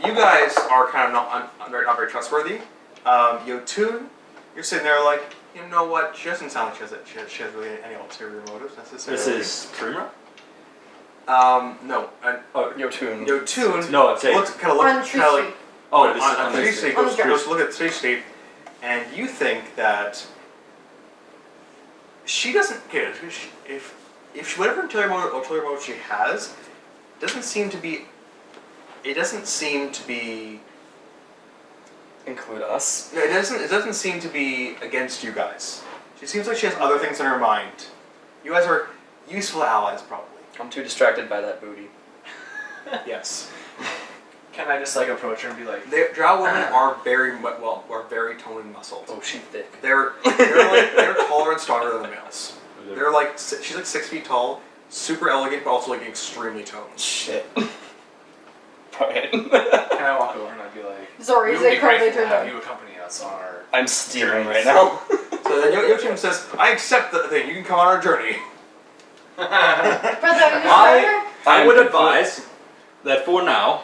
no. You guys are kind of not very trustworthy. Jotünn, you're sitting there like, you know what? She doesn't sound like she has really any ulterior motives necessarily. This is Prima? No. Jotünn. Jotünn No, it's looks kind of On Tree like Street. Oh, this is on on Tree this. Street. On the Goes look at Tree Street, and you think that she doesn't get if whatever ulterior motive she has doesn't seem to be. It doesn't seem to be. Include us. No, it doesn't seem to be against you guys. She seems like she has other things in her mind. You guys are useful allies, probably. I'm too distracted by that booty. Yes. Can I just like approach her and be like, Drow women are very very toned and muscled. Oh, she's thick. They're taller and stronger than the males. They're like she's like 6 feet tall, super elegant, but also like extremely toned. Shit. Alright. can I walk over and I'd be like, Sorry, we is would be it currently grateful to turned have on? you accompany us on our... I'm steaming right now. So then Jotünn says, "I accept the thing. You can come on our journey." Brother, are you smarter? I would advise that for now,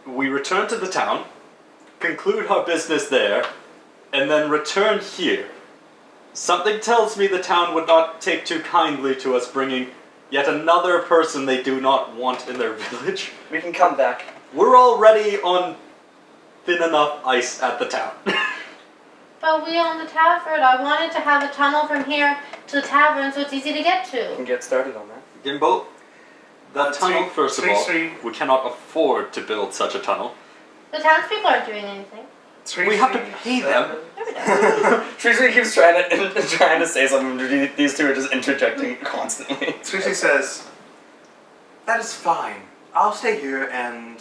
we return to the town, conclude our business there, and then return here. Something tells me the town would not take too kindly to us bringing yet another person they do not want in their village. We can come back. We're already on thin enough ice at the town. But we own the tavern. I wanted to have a tunnel from here to the tavern so it's easy to get We to. can get started on that. Gimble, the tunnel, Tree- first of Tree all, Street. we cannot afford to build such a tunnel. The townspeople aren't doing anything. We have to pay them. Tracy keeps trying to say something. These two are just interjecting constantly. Tree says, "That is fine. I'll stay here and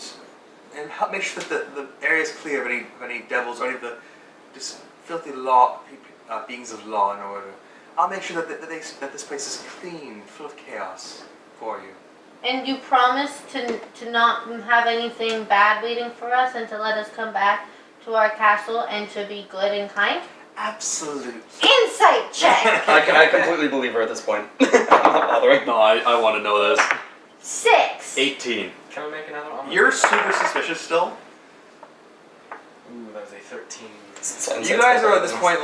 help make sure that the area is clear of any devils or any of the just filthy beings of law and order. I'll make sure that this place is clean, full of chaos for you." And you promise to not have anything bad waiting for us and to let us come back to our castle and to be good and kind? Absolutely. Insight check! I completely believe her at this point. I'm not bothering. No, I want to know this. 6! 18. Can we make another one? You're super suspicious still. Ooh, that was a 13. You guys are at this point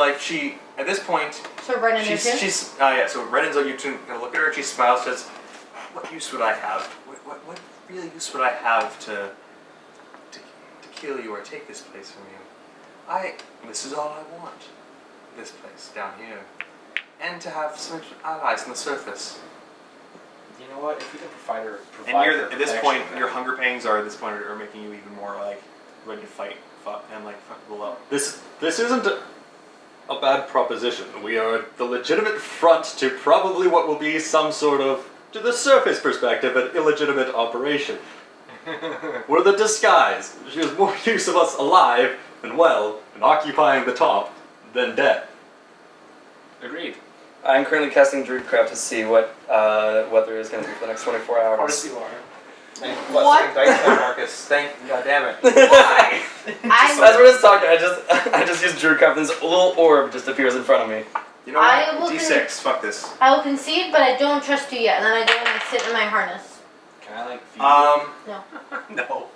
at this point So Ren and Jotünn? she's so Renan's on YouTube gonna look at her and she smiles, says, "What use would I have? What real use would I have to kill you or take this place from you? This is all I want. This place down here. And to have some allies on the surface." You know what? If we can provide her And at this point, protection, your then- hunger pangs are making you even more like ready to fight and like fuck people up. This isn't a bad proposition. We are the legitimate front to probably what will be some sort of, to the surface perspective, an illegitimate operation. We're the disguise. There's more use of us alive and well and occupying the top than dead. Agreed. I'm currently casting Druidcraft to see what there is going to be for the next 24 Of course hours. you are. What? Marcus? God damn it. Why? As we're just talking, I just use Druidcraft and this little orb just appears in front of me. You know I what? will D6. Fuck this. I will concede, but I don't trust you yet. And then I go and I sit in my harness. Can I like feed No.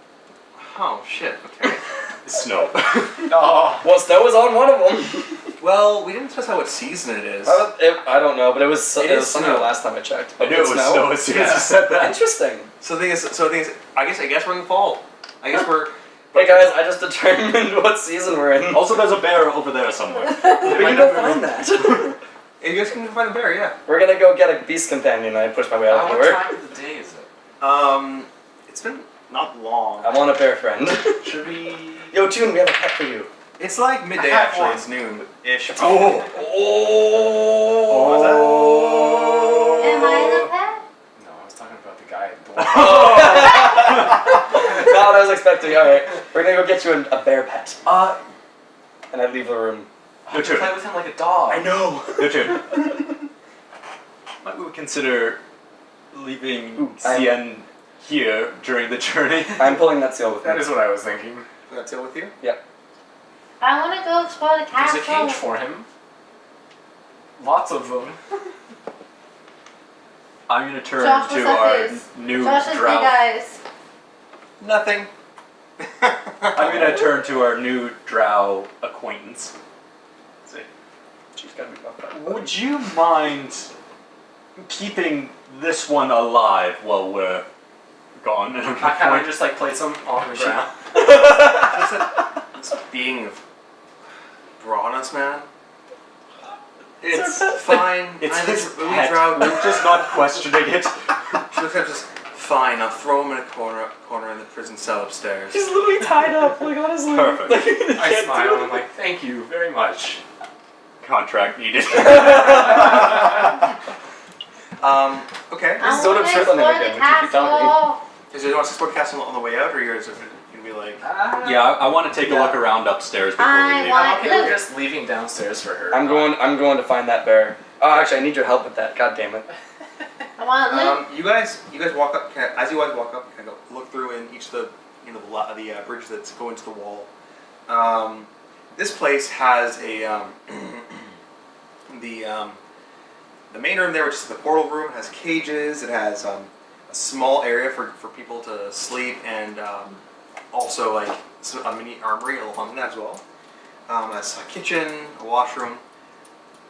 Oh shit. Okay. Snow. Oh. Well, snow was on one of them. Well, we didn't specify what season it is. I don't know, but it was It it is was sunny snow. the last time I checked. I knew it was snow as soon as Yeah. you said that. Interesting. So the thing is, I guess we're in the fall. I guess we're. Hey guys, I just determined what season we're in. Also, there's a bear over there somewhere. We can go find that. You guys can find a bear, yeah. We're gonna go get a beast companion. I pushed my way out the What door. time of the day is it? It's been not long. I want a bear friend. Should we? Yo, June, we have a pet for you. It's like midday I have actually. one. It's noon-ish. Oh. Am I the pet? No, I was talking about the guy at the door. Not what I was expecting. All right, we're gonna go get you a bear pet, and I leave the room. I have to play with him like a dog. know. Jotünn. Might we consider leaving Ooh, Cien here during the journey? I'm pulling that seal with me. That is what I was thinking. That's it with you. I want to go explore the There's castle. a cage for him. Lots of them. I'm gonna turn Josh, what's to that our face? new Josh is drow. big eyes. Nothing. I'm gonna turn to our new drow acquaintance. Let's see. She's gotta be buffed up. Would you mind keeping this one alive while we're gone? I kind of just like place him on the ground. This being of brought us, man. It's Fine. It's I his we pet. drow- We're just not questioning it. Just fine. I'll throw him in a corner in the prison cell upstairs. He's literally tied up. Like honestly. Perfect. I smile and I'm like, thank you very much. Contract needed. Okay. I Sort of want to trip on him explore again, the we keep talking. castle. Is it want to explore the castle on the way out, or is it gonna be like? Yeah, I want to take a look around upstairs before I we leave. want- I'm okay with Look. just leaving downstairs for her. I'm going to find that bear. Oh, actually, I need your help with that. God damn it. I want to live. You guys walk up. As you guys walk up, you kind of look through in each of the bridges that go into the wall. This place has a the main room there, which is the portal room, has cages. It has a small area for people to sleep, and also like a mini armory along that as well. It has a kitchen, a washroom.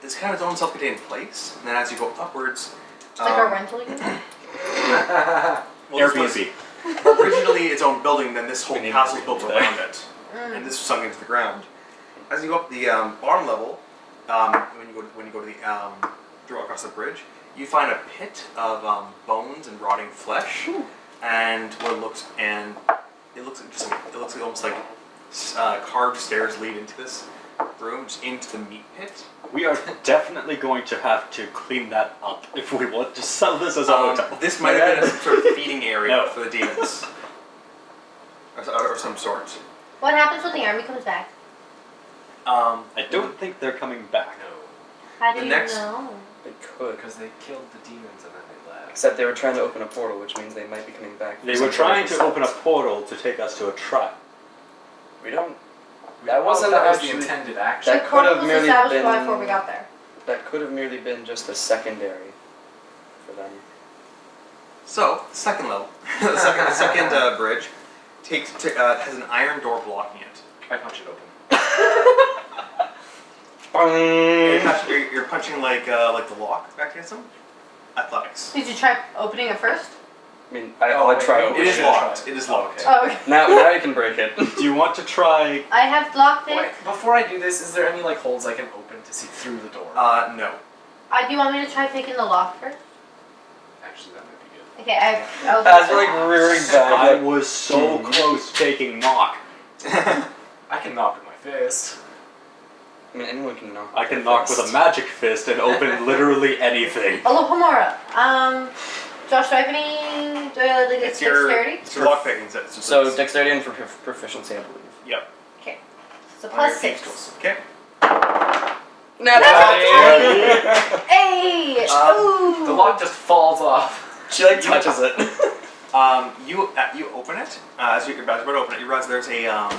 It's kind of its own self-contained place. And then as you go upwards, It's like a rental unit. well, this Airbnb. was originally its own building. Then this whole We need castle to built go there. around it, and this was sunk into the ground. As you go up the bottom level, when you go to the through across the bridge, you find a pit of bones and rotting flesh, and it looks like almost like carved stairs lead into this room, just into the meat pit. We are definitely going to have to clean that up if we want to sell this as a hotel. This might have been some sort of feeding area No. for the demons, or some sort. What happens when the army comes back? I don't think they're coming back. No, How do The you next- know? They could. because they killed the demons and then they left. Except they were trying to open a portal, which means they might be coming back. for They some were trying to sort of open a portal to take us to a trial. We don't. We That don't know if wasn't that was actually- the intended action. The That could portal have was merely established been- before we got there. That could have merely been just a secondary for them. So, second level, the second bridge has an iron door blocking it. I punch it open. You're punching like the lock mechanism. Athletics. Did you try opening it first? I mean, I'll try opening It is it. locked. It is locked. Oh, okay. Now you can break it. Do you want to try? I have lockpick. Wait, before I do this, is there any like holes I can open to see through the door? No. Do you want me to try picking the lock first? Actually, that might be good. Okay, I'll As you're like rearing I back. was so close to taking knock. I can knock with my fist. I mean, anyone can knock. I can knock with a magic fist and open literally anything. Alohomora. Josh, do I have any It's your dexterity? lockpicking set. So dexterity and for proficiency, I believe. Yep. Okay. So On your plus thieves' 6. tools. Okay. Natural 20! Hey! Ooh! The lock just falls off. She like touches it. You open it. As you're about to open it, you realize there's a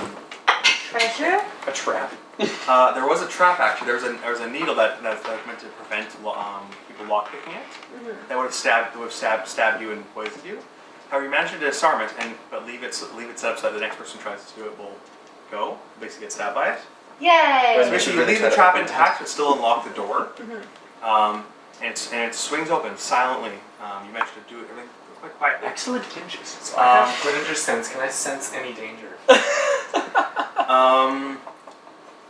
Treasure? A trap. there was a trap actually. There was a needle that's meant to prevent people lockpicking it. That would have stabbed you and poisoned you. However, you manage to disarm it, but leave it set up so that the next person tries to do it will go. Basically, get stabbed by it. Yay! So basically, you leave the trap intact, but still unlock the door. And it swings open silently. You manage to do everything quite quietly. Excellent hinges. So I have Greninja sense. Can I sense any danger?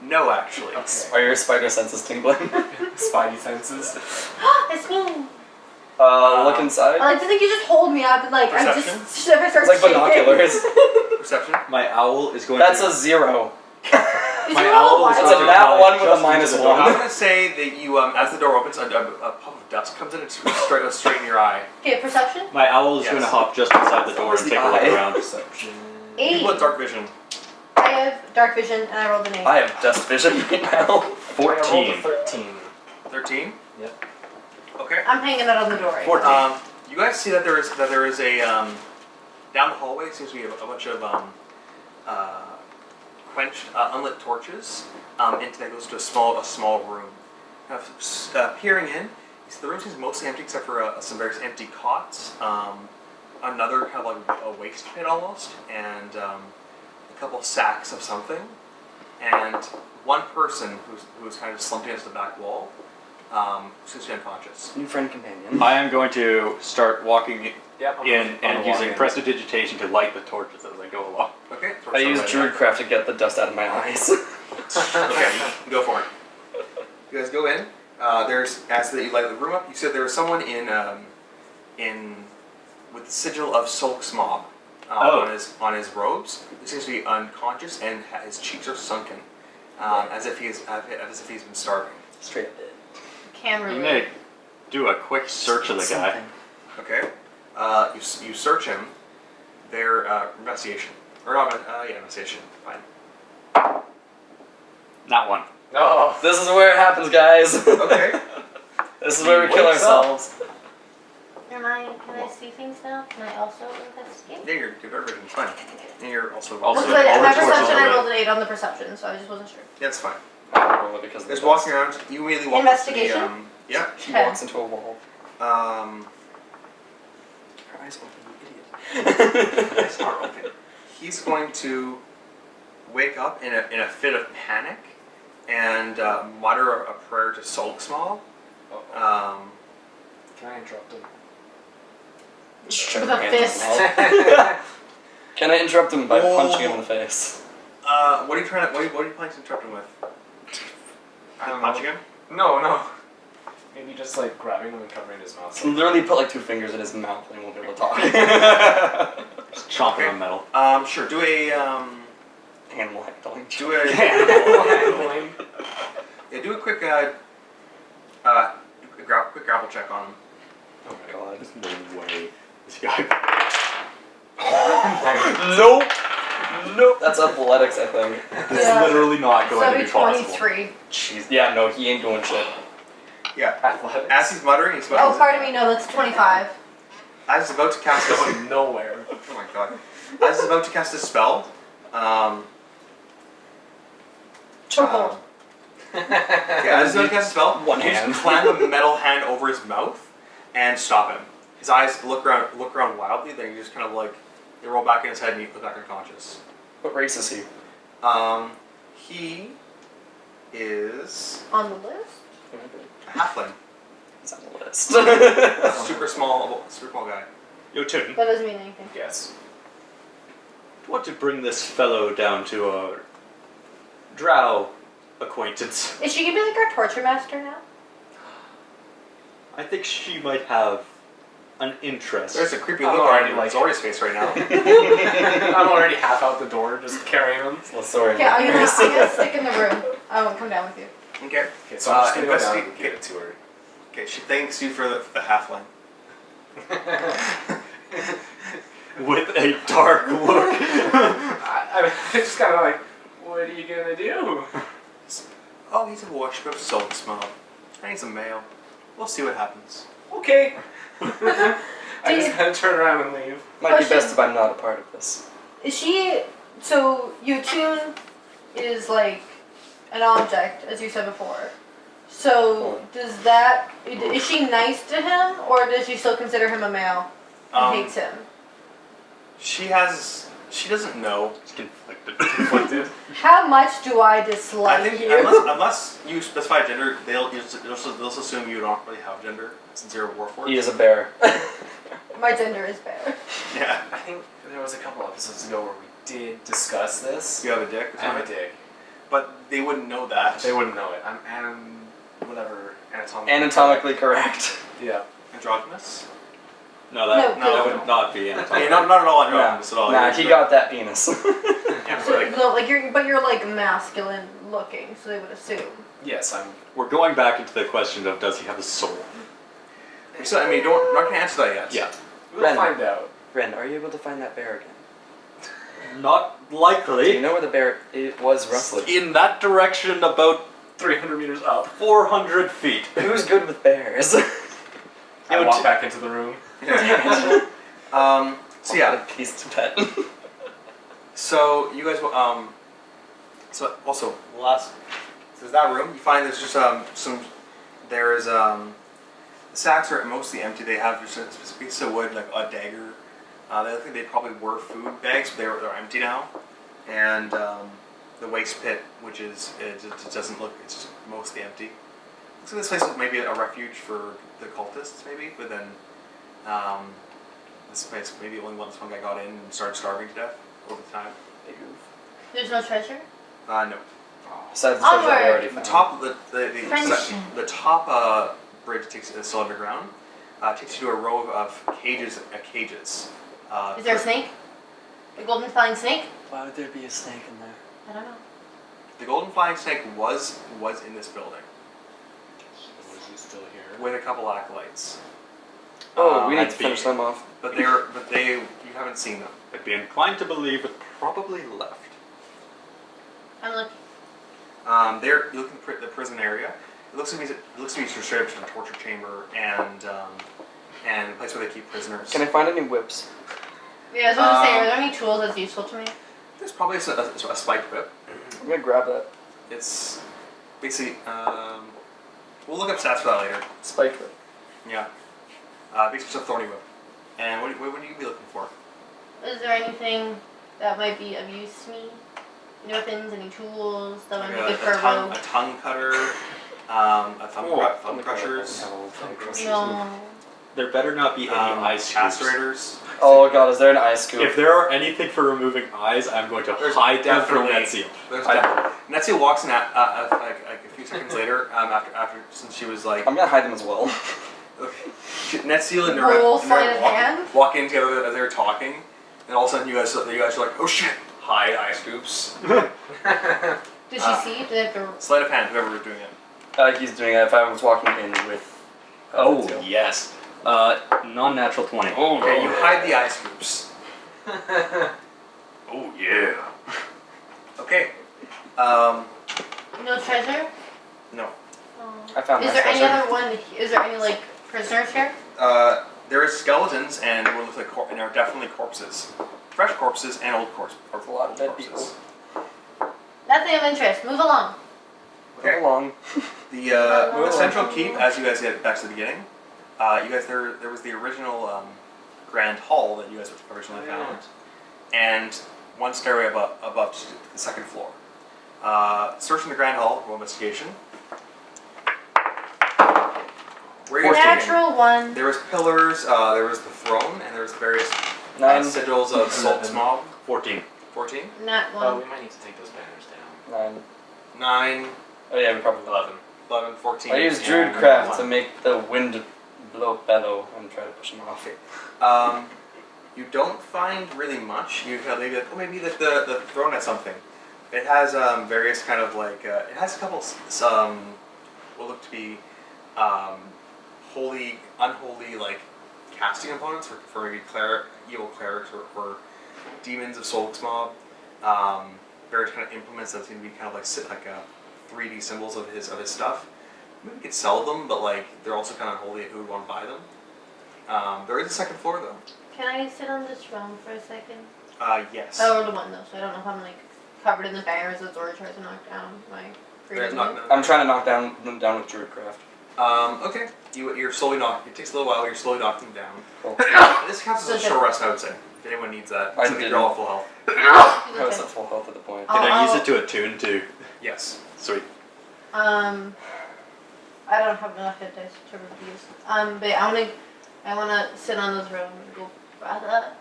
No, actually. Okay. Are your spider senses tingling? Spidey senses. It's me. Look inside. I like to think you just hold me up and like I Perception? just if I start It's like shaking. binoculars. Perception. My owl is going That's to... a 0. Is My it owl all is It's white? a nat 1 with a just minus into the 1. I'm gonna say that you, as the door opens, a puff of dust comes in and straight in your eye. Okay, perception. My owl is Yes. going to hop just inside the door Where's and the take a look eye? around. Perception. 8. People with dark vision. I have dark vision and I rolled an 8. I have dust vision right now. I rolled a 14. 13. 13. Yep. Okay. I'm hanging out on the door. Right 14. now. You guys see that there is a down the hallway seems to be a bunch of quenched unlit torches. Into that goes to a small room. Peering in, the room seems mostly empty except for some various empty cots. Another kind of like a waste pit almost, and a couple sacks of something, and one person who's kind of slumped against the back wall. Seems to be unconscious. New friend companion. I am going to start walking Yep. in on and the using wall. prestidigitation to light the torches as I go along. Okay. I use Druidcraft to get the dust out of my eyes. Okay, go for it. You guys go in. There's as you light the room up. You said there was someone in with the sigil of Sulk's mob on his robes. He seems to be unconscious and his cheeks are sunken, as if he's been starving. Straight up dead. Camera. You room. may do a quick search of the guy. Okay. You search him. Their investigation investigation. Fine. Not one. No. This is where it happens, guys. Okay. This is where we kill Wakes up. ourselves. Can I see things now? Can I also investigate? Yeah, your dark vision's fine. And you're also Also- Well, but all my the torches perception, are I red. rolled an 8 on the perception, so I just wasn't sure. Yeah, it's fine. I roll it because of the Just dust. walking around. You immediately walk Investigation? up to the, yeah. She Okay. walks into a wall. Her eyes open, you idiot. Eyes are open. He's going to wake up in a fit of panic and mutter a prayer to Sulk's mob. Can I interrupt him? Just With shove a her hands fist. in his mouth. Can I interrupt him by Oh. punching him in the face? What are you planning to interrupt him with? I don't Punching know. him? No. Maybe just like grabbing him and covering his mouth. So literally put like 2 fingers in his mouth and he won't be able to talk. Just chomping Okay. on metal. Sure. Do a Animal handling. do a Handling. yeah. Do a quick quick grapple check on him. Oh my god. No way. This guy. Nope. Nope. That's athletics, I think. This Yeah. is literally not So going to that'd be be possible. 23. Jeez. Yeah, no, he ain't doing shit. Yeah. Athletics. As he's muttering, Oh, pardon me, no, that's 25. as he's about to cast a Going nowhere. oh my god. As he's about to cast a spell, Chokehold. yeah, as he's about to cast a spell, One you hand. just clamp a metal hand over his mouth and stop him. His eyes look around wildly, then you just kind of like they roll back in his head and you look back unconscious. What race is he? He is On the list? a halfling. He's on the list. Super small guy. Jotünn, That doesn't mean anything. Yes. want to bring this fellow down to a drow acquaintance. Is she gonna be like our torture master now? I think she might have an interest. There's a creepy I'm look already on like- Zori's face right now. I'm already half out the door, just carrying him. Well, sorry. Okay, I'm gonna stick in the room. I won't come down with you. Okay. Okay, so I'm just gonna go down investigate- and give it to her. Okay, she thanks you for the halfling. With a dark look. I'm just kind of like, what are you gonna do? Oh, he's a worshiper of Sulk's mob. And he's a male. We'll see what happens. Okay. I just kind of turn around and leave. Might be best Question. if I'm not a part of this. Is she. So, Jotünn is like an object, as you said before. So, does that. Is she nice to him, or does she still consider him a male and hates him? She doesn't know. It's conflicted. Conflicted. How much do I dislike I think you? unless you specify gender, they'll just assume you don't really have gender since you're a warforged. He is a bear. My gender is bear. Yeah. I think there was a couple episodes ago where we did discuss this. You have a dick. I have a dick. But they wouldn't know that. They wouldn't know it. I'm anatomically. Anatomically correct. Yeah. Androgynous. No, that No, would not be I mean, anatomical. not at all androgynous at all. Nah, You're he just- got that penis. Yeah, So, like, no, like you're like masculine looking, so they would assume. Yes, I'm. We're going back into the question of does he have a soul? so, I mean, we're not gonna answer that yet. Yeah. We'll Ren. find out. Ren, are you able to find that bear again? Not Do you likely. know where the bear it was roughly? In that direction, about 300 meters up. 400 feet. Who's good with bears? I would walk t- back into the room. Yeah. So yeah. A piece to pet. So you guys will So also last. So there's that room. You find there's just there's the sacks are mostly empty. They have just a piece of wood, like a dagger. The other thing they probably were food bags, but they're empty now. And the waste pit, which is it doesn't look. It's just mostly empty. Looks like this place is maybe a refuge for the cultists, maybe. But then this place maybe only once one guy got in and started starving to death over the time. There's no treasure. No. Besides the treasure we Onward. already The found. top, Friendship. the top bridge takes is still underground. Takes you to a row of cages. Is there a snake? A golden flying snake? Why would there be a snake in there? I don't know. The golden flying snake was in this building Was he still here? with a couple acolytes. Oh, we need I'd to be- finish them off. But you haven't seen them. I'd be inclined to believe it probably left. I'm looking. You look at the prison area. It looks to be straight up to a torture chamber and a place where they keep prisoners. Can I find any whips? Yeah, I was about to say, are there any tools that's useful to me? There's probably a spiked whip. I'm gonna grab that. It's basically we'll look up stats for that later. Spike whip. Yeah. Basically just a thorny whip. And what would you be looking for? Is there anything that might be of use to me? Any weapons, any tools that might be good for a rogue? A tongue cutter, a thumb crushers, No. There better not be any eye scoops. castorators. Oh god, is there an eye scoop? If there are anything for removing eyes, I'm going to There's hide them from definitely- Netsiel. There's definitely. Netsiel walks in like a few seconds later. After since she was like I'm gonna hide them as well. Netsiel and Roll Naren sleight of hand? walk in together as they're talking, and all of a sudden you guys are like, oh shit, hide eye scoops. Did she see? Did they have to... Sleight of hand, whoever was doing it. He's doing it if I was walking in with. Oh, Netsiel. yes. Non-natural 20. Oh, Okay, you hide the eye scoops. Oh, yeah. Okay. No treasure? No. Oh. I found Is my there any treasure. other one? Is there any, like, prisoners here? There is skeletons and what looks like and there are definitely corpses, fresh corpses and old corpses. That's a lot of dead people. Nothing of interest. Move along. Okay. Go along. The central keep, as you guys get back to the beginning, there was the original grand hall that you guys originally found, and one stairway above to the second floor. Searching the grand hall, roll investigation. Where are you standing? Natural one. There was pillars, there was the throne, and there was various 9. sigils of Sult's mob. 14. 14. Not Oh, one. we might need to take those banners down. 9. 9, Oh yeah, we probably 11. 11, 14. I used and Druidcraft 1. to make the wind bellow and try to push him off. You don't find really much. You have maybe the throne has something. It has various kind of like it has a couple what look to be holy, unholy like casting components for maybe evil clerics or demons of Solix mob. Various kind of implements that seem to be kind of like 3D symbols of his stuff. Maybe you could sell them, but like they're also kind of unholy. Who would want to buy them? There is a second floor though. Can I sit on this throne for a second? Yes. Oh, the one though, so I don't know if I'm like covered in the banners that Zora tries to knock down my There's freedom. not. I'm trying to knock them down with Druidcraft. Okay. You're slowly knocking. It takes a little while. You're slowly knocking them down. Cool. This counts as a short rest, I would say. If anyone needs that. I So I think you're all at full health. I was at full health at the point. Can I use I'll- it to attune to? Yes. Sweet. I don't have enough hit dice to refuse. But I wanna sit on the throne and go, brother.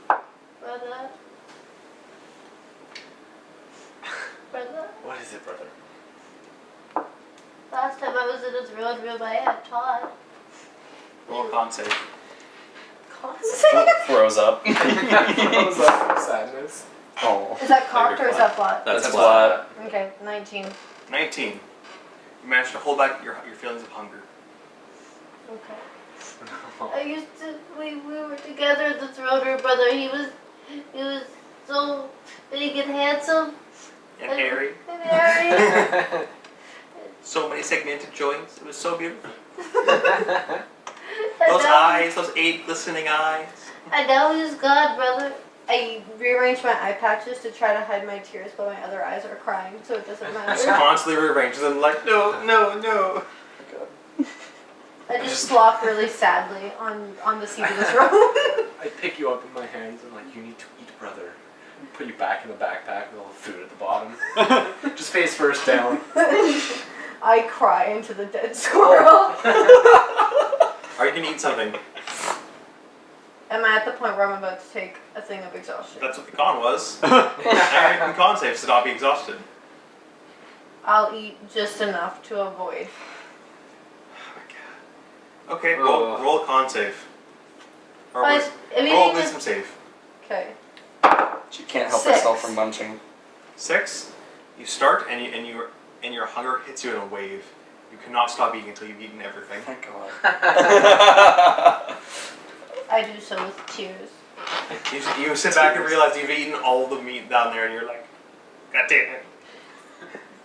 Brother. Brother. What is it, brother? Last time I was in a throne room, I had Todd. Roll a con save. Throws up. Throws up from sadness. Oh. Is that cocked or is that flat? That's flat. Okay, 19. 19. You managed to hold back your feelings of hunger. Okay. I used to, we were together in the throne room, brother. He was so big and handsome. And hairy. And hairy. So many segmented joints. It was so beautiful. And Those now- eyes, those 8 glistening eyes. And now he's gone, brother. I rearranged my eye patches to try to hide my tears, but my other eyes are crying, so it doesn't Just matter. constantly rearranges them like, no, no, no. I just flop really sadly on the seat of the throne. I pick you up in my hands and like, you need to eat, brother. Put you back in the backpack with all the food at the bottom. Just face first down. I cry into the dead squirrel. Are you gonna eat something? Am I at the point where I'm about to take a thing of exhaustion? That's what the con was. Now you're making con saves to not be exhausted. I'll eat just enough to avoid. Oh my god. Okay, roll a con save. Or I roll a mean, wisdom save. okay. She can't help 6. herself from munching. 6. You start and your hunger hits you in a wave. You cannot stop eating until you've eaten everything. Thank God. I do so with tears. You sit back and realize you've eaten all the meat down there and you're like, God damn it.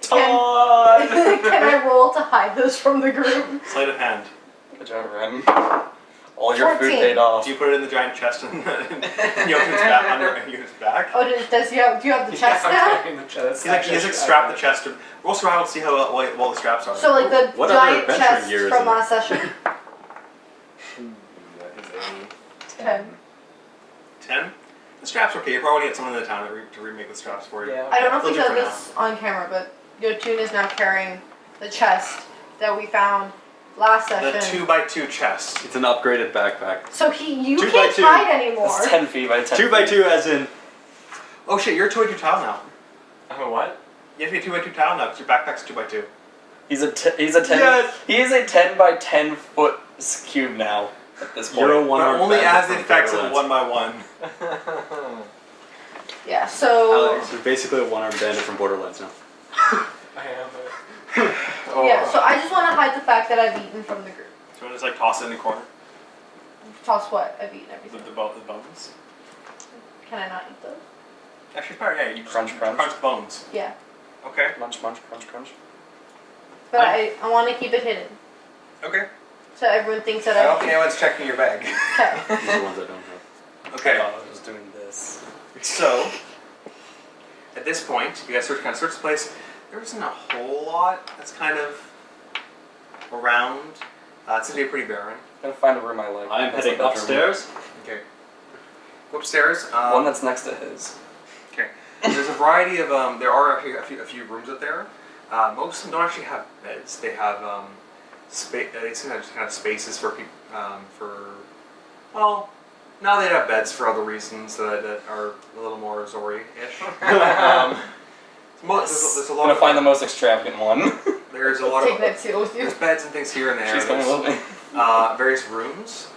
Can I roll to hide those from the group? Sleight of hand. Good job, Ren. All your food 14. paid off. Do you put it in the giant chest and Jotun's back under Jotun's back? Oh, do you have the chest now? In the chest. He's like strapped the chest to roll survival to see how well the straps are. So like the What other giant adventuring chest year is from it? last session. That is 10. 10? The straps are okay. You probably get someone in the town to remake the straps for you. Yeah. I don't know if we They'll showed do for this on camera, but Jotünn is now carrying the chest that we found last The session. 2x2 chest. It's an upgraded backpack. So you 2 by can't 2. hide anymore. It's 10 feet by 10 2 by 2 as in. Oh shit, you're a 2x2 tile now. Oh, what? You have to be a 2x2 tile now because your backpack's 2x2. He's a 10. Yes. He is a 10 by 10 foot cube now. At this point. You're a one But armed only bandit as the from effects of Borderlands. 1x1. Yeah, so Alex, you're basically a one armed bandit from Borderlands now. I am Oh. yeah, so I just want to hide the fact that I've eaten from the group. So you want to just like toss it in the corner? Toss what? I've eaten everything. The bones? Can I not eat those? Actually, probably, yeah. You Crunch, crunch. crunch the bones. Yeah, Okay. Munch, munch, crunch, crunch. but I want to keep it hidden Okay. so everyone thinks that I don't I. think anyone's checking your bag. Okay. These are the ones I don't have. Okay. I was doing this. So, at this point, you guys kind of search the place. There isn't a whole lot that's kind of around. It's going to be pretty barren. I'm gonna find a room I like. I am That's heading the bedroom. upstairs. Okay. Go upstairs. One that's next to his. Okay. There's a variety of there are a few rooms out there. Most of them don't actually have beds. They have they seem to have just kind of spaces for people now they have beds for other reasons that are a little more Xori-ish. There's a lot I'm gonna of find the most extravagant one. there's a lot Take of that seal with you. there's beds and things here and there. She's coming There's, with me. various rooms.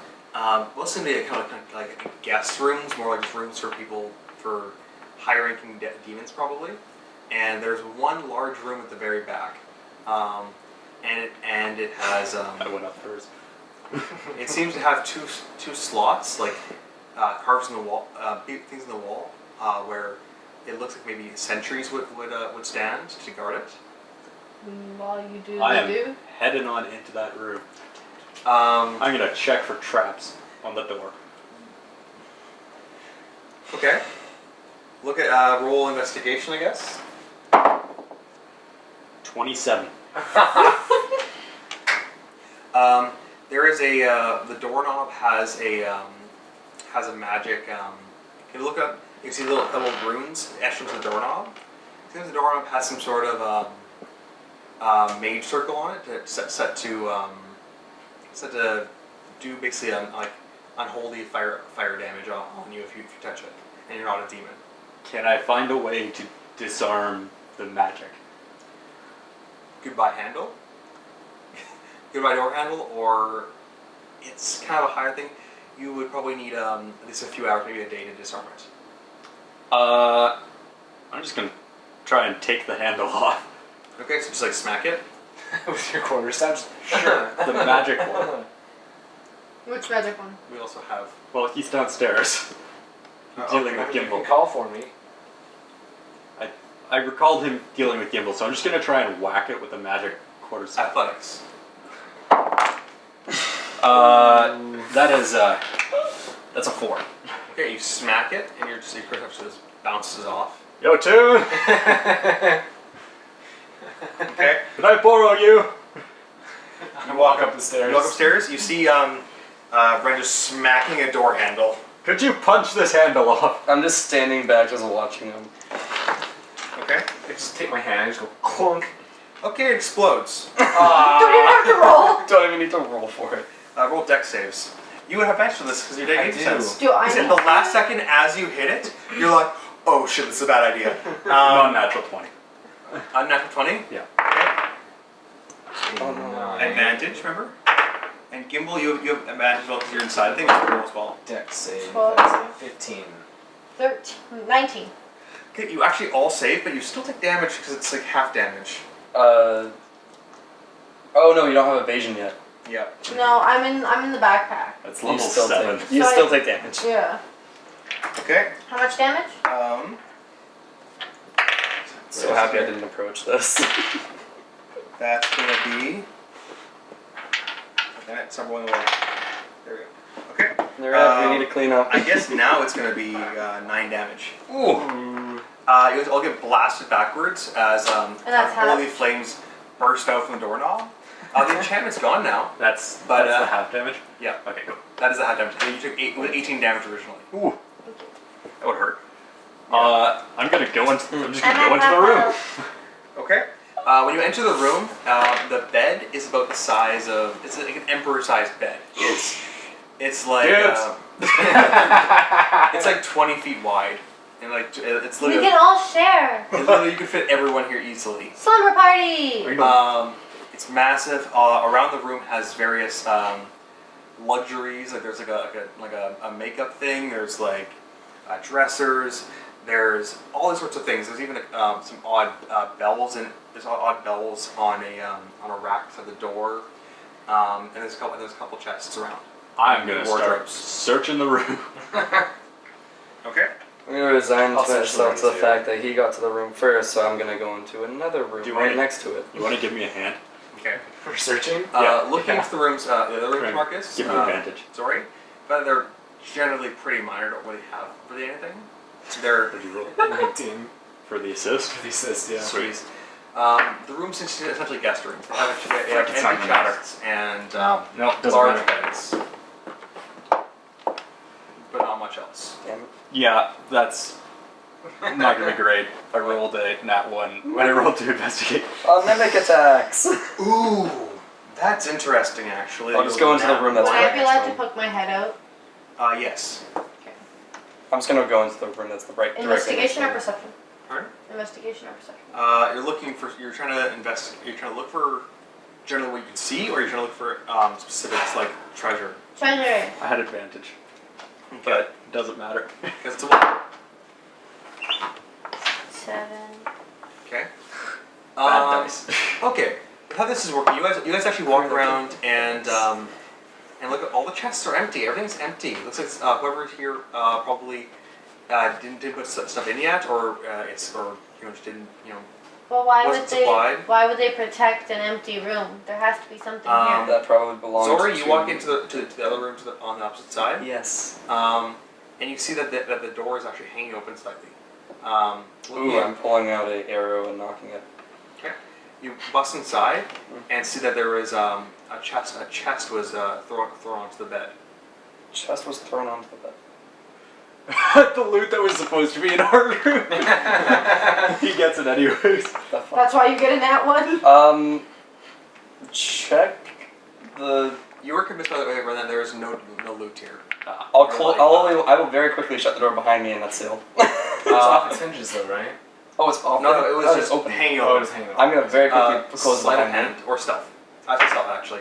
Most of them are kind of like guest rooms, more like just rooms for people for high-ranking demons probably. And there's one large room at the very back, and it has I went up first. it seems to have two slots like carved in the wall, things in the wall where it looks like maybe sentries would stand to guard it. While you do I the am do. heading on into that room. Um, I'm gonna check for traps on the door. okay. Look at roll investigation, I guess. 27. There is the doorknob has has a magic. If you look up, you see little runes etched into the doorknob. I think the doorknob has some sort of mage circle on it, set to do basically like unholy fire damage on you if you touch it, and you're not a demon. Can I find a way to disarm the magic? Goodbye handle, goodbye door handle, or it's kind of a higher thing. You would probably need at least a few hours, maybe a day to disarm it. I'm just gonna try and take the handle off. Okay, so just like smack it. With your quarterstaff. Sure. The magic one. Which magic one? We also have. Well, he's downstairs. Dealing with You can Gimble. call for me. I recalled him dealing with Gimble, so I'm just gonna try and whack it with the magic quarterstaff. Athletics. That's a 4. Okay, you smack it, and your perception just bounces off. Jotünn! Okay. Can I borrow you? You walk up the stairs. You walk upstairs. You see Ren just smacking a door handle. Could you punch this handle off? I'm just standing back, just watching him. Okay. I just take my hand and just go clunk. Okay, it explodes. Don't even have to roll. Don't even need to roll for it. Roll dex saves. You would have advantage for this because you're I taking do. 8%. Do I Because need at the to? last second, as you hit it, you're like, "Oh shit, this is a bad idea." Non-natural 20. Unnatural 20. Yeah. Okay. Oh no. Advantage, remember? And Gimble, you have advantage as well because you're inside. I think it's roll as well. Dex save. 12. That's a 15. 13, 19. Okay, you actually all save, but you still take damage because it's like half damage. Oh no, you don't have evasion yet. Yeah. No, I'm in the backpack. That's You level still 7. take. You So still I- take damage. Yeah. Okay. How much damage? So happy I didn't approach this. That's gonna be. Okay, it's not rolling away. There we go. Okay. Alright, we need to clean up. I guess now it's gonna be 9 damage. Ooh. You guys all get blasted backwards as that's half? holy flames burst out from the doorknob. The enchantment's gone now. That's But, the half damage? Yeah. Okay, go. That is the half damage. You took 18 damage originally. Ooh. That would hurt. I'm just I'm gonna go at into the room. half Okay. When you enter the room, the bed is about the size of it's like an emperor-sized bed. It's like Dibs. it's like 20 feet wide, and like it's We literally, can all share. you could fit everyone here easily. Slumber party. It's massive. Around the room has various luxuries. Like there's like a makeup thing. There's like dressers. There's all these sorts of things. There's even some odd bells, and there's odd bells on a rack beside the door. And there's a couple chests around. I'm gonna start Wardrobes. searching the room. Okay. I'm gonna resign I'll search myself the to the room, fact that he got to the room first, so I'm gonna go into another room Do you right wanna- next to it. You want to give me a hand? Okay. For searching? Looking into the rooms, the other rooms, Right. Marcus. Give me advantage. Sorry, but they're generally pretty minor. Don't really have really anything. They're Did you roll 19. for the assist? For the assist, yeah. sweet. The rooms are essentially guest rooms. They have It's not empty gonna matter. chests and No, doesn't large matter. beds, but not much else. Damn it. Yeah, that's not gonna be great. I rolled a nat 1 when I rolled to investigate. Mimic attacks! Ooh, that's interesting actually. I'll just go into the room that's Would right I be next allowed to to him. poke my head out? Yes. I'm just gonna go into the room that's the right direction. Investigation or perception? Pardon? Investigation or perception? You're trying to invest. You're trying to look for generally what you can see, or you're trying to look for specifics like treasure. Treasure. I had advantage, Okay. but it doesn't matter. Because it's a one. 7. Okay. Bad dice. Okay. How this is working? You guys actually walk around and look at all the chests are empty. Everything's empty. It looks like whoever here probably didn't put stuff in yet, or just didn't Well, why Wasn't would they? supplied. Why would they protect an empty room? There has to be something here. That probably belongs to... Zori, you walk into the other room on the opposite side. Yes. And you see that the door is actually hanging open slightly. Looking Ooh, in, I'm pulling out an arrow and knocking it. you bust inside and see that there is a chest. A chest was thrown onto the bed. Chest was thrown onto the bed. The loot that was supposed to be in our room. He gets it anyways. The fuck? That's why you get in that one. Check the. You were convinced by the way that there is no loot here. I will very quickly shut the door behind me and that's sealed. It's off its hinges though, right? Oh, it's off. No, it was Oh, just open. hanging Oh, over. it was hanging I'm gonna very quickly close the Sleight of behind me. hand or stealth. I say stealth actually.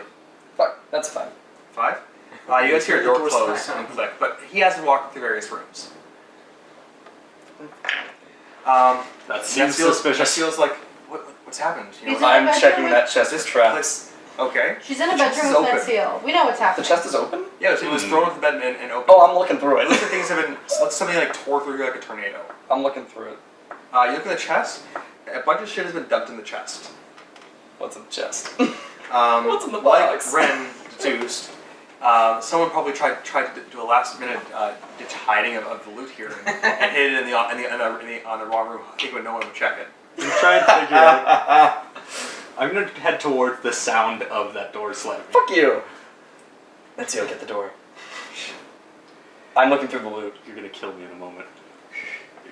Fuck, that's fine. 5. You guys hear a door Door's close fine. and click, but he hasn't walked through various rooms. That seems suspicious. Feels like what's happened? You He's know, in I'm the bedroom checking with- that chest this for traps. Okay. She's in a The chest bedroom is with open. Netsiel. We know what's The happening. chest is open? Yeah, it was thrown off the bed and open. Oh, I'm looking through It looks it. like things have been. Looks something like tore through like a tornado. I'm looking through it. You look in the chest. A bunch of shit has been dumped in the chest. What's in the chest? What's in the like box? Ren deduced, someone probably tried to do a last minute ditch hiding of the loot here and hid it on the wrong room, thinking no one would check it. I'm trying to figure out. I'm gonna head towards the sound of that door slamming. Fuck you! Let's see, I'll get the door. I'm looking through the loot. You're gonna kill me in a moment.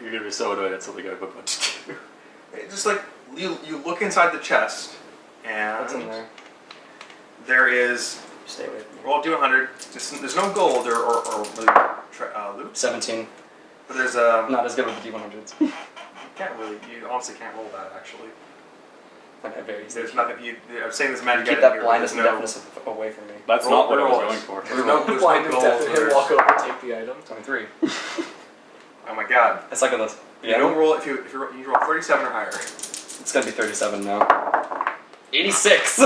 You're gonna be so annoyed at something I'm about to do. It's just like you look inside the chest and What's in there? there is Stay away from me. roll D100. There's no gold or loot, 17. but there's Not as good with the D100s. you honestly can't roll that actually. Okay, very easy. There's nothing. I'm saying there's magic. Keep item that here, blindness and there's no- deafness away from me. That's Roll- not what I roll was it. going for. There's no Blind and gold. deaf, and there's- walk over, take the item. 23. Oh my god. It's like a list. You don't roll if you roll 37 or higher. It's gonna be 37 now. 86!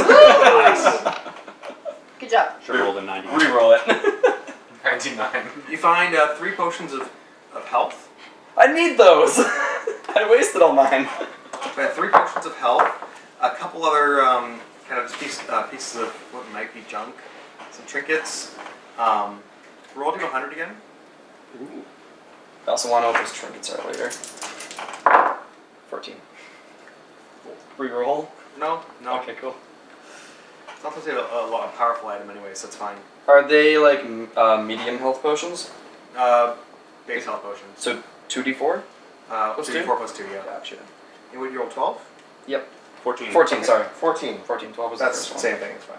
Good job. Should roll the 90. Reroll it. 99. You find 3 potions of health. I need those! I wasted all mine. You find 3 potions of health. A couple other kind of pieces of what might be junk. Some trinkets. Roll to 100 again. Ooh. I also want to know if those trinkets are later. 14. Reroll? No. Okay, cool. It's not supposed to be a powerful item anyway, so it's fine. Are they like medium health potions? Base health potions. So 2d4? Plus 2? 4 plus 2, yeah. Gotcha. And would you roll 12? Yep. 14. 14, sorry. 14. 14, 12 was That's the the first same thing, it's fine.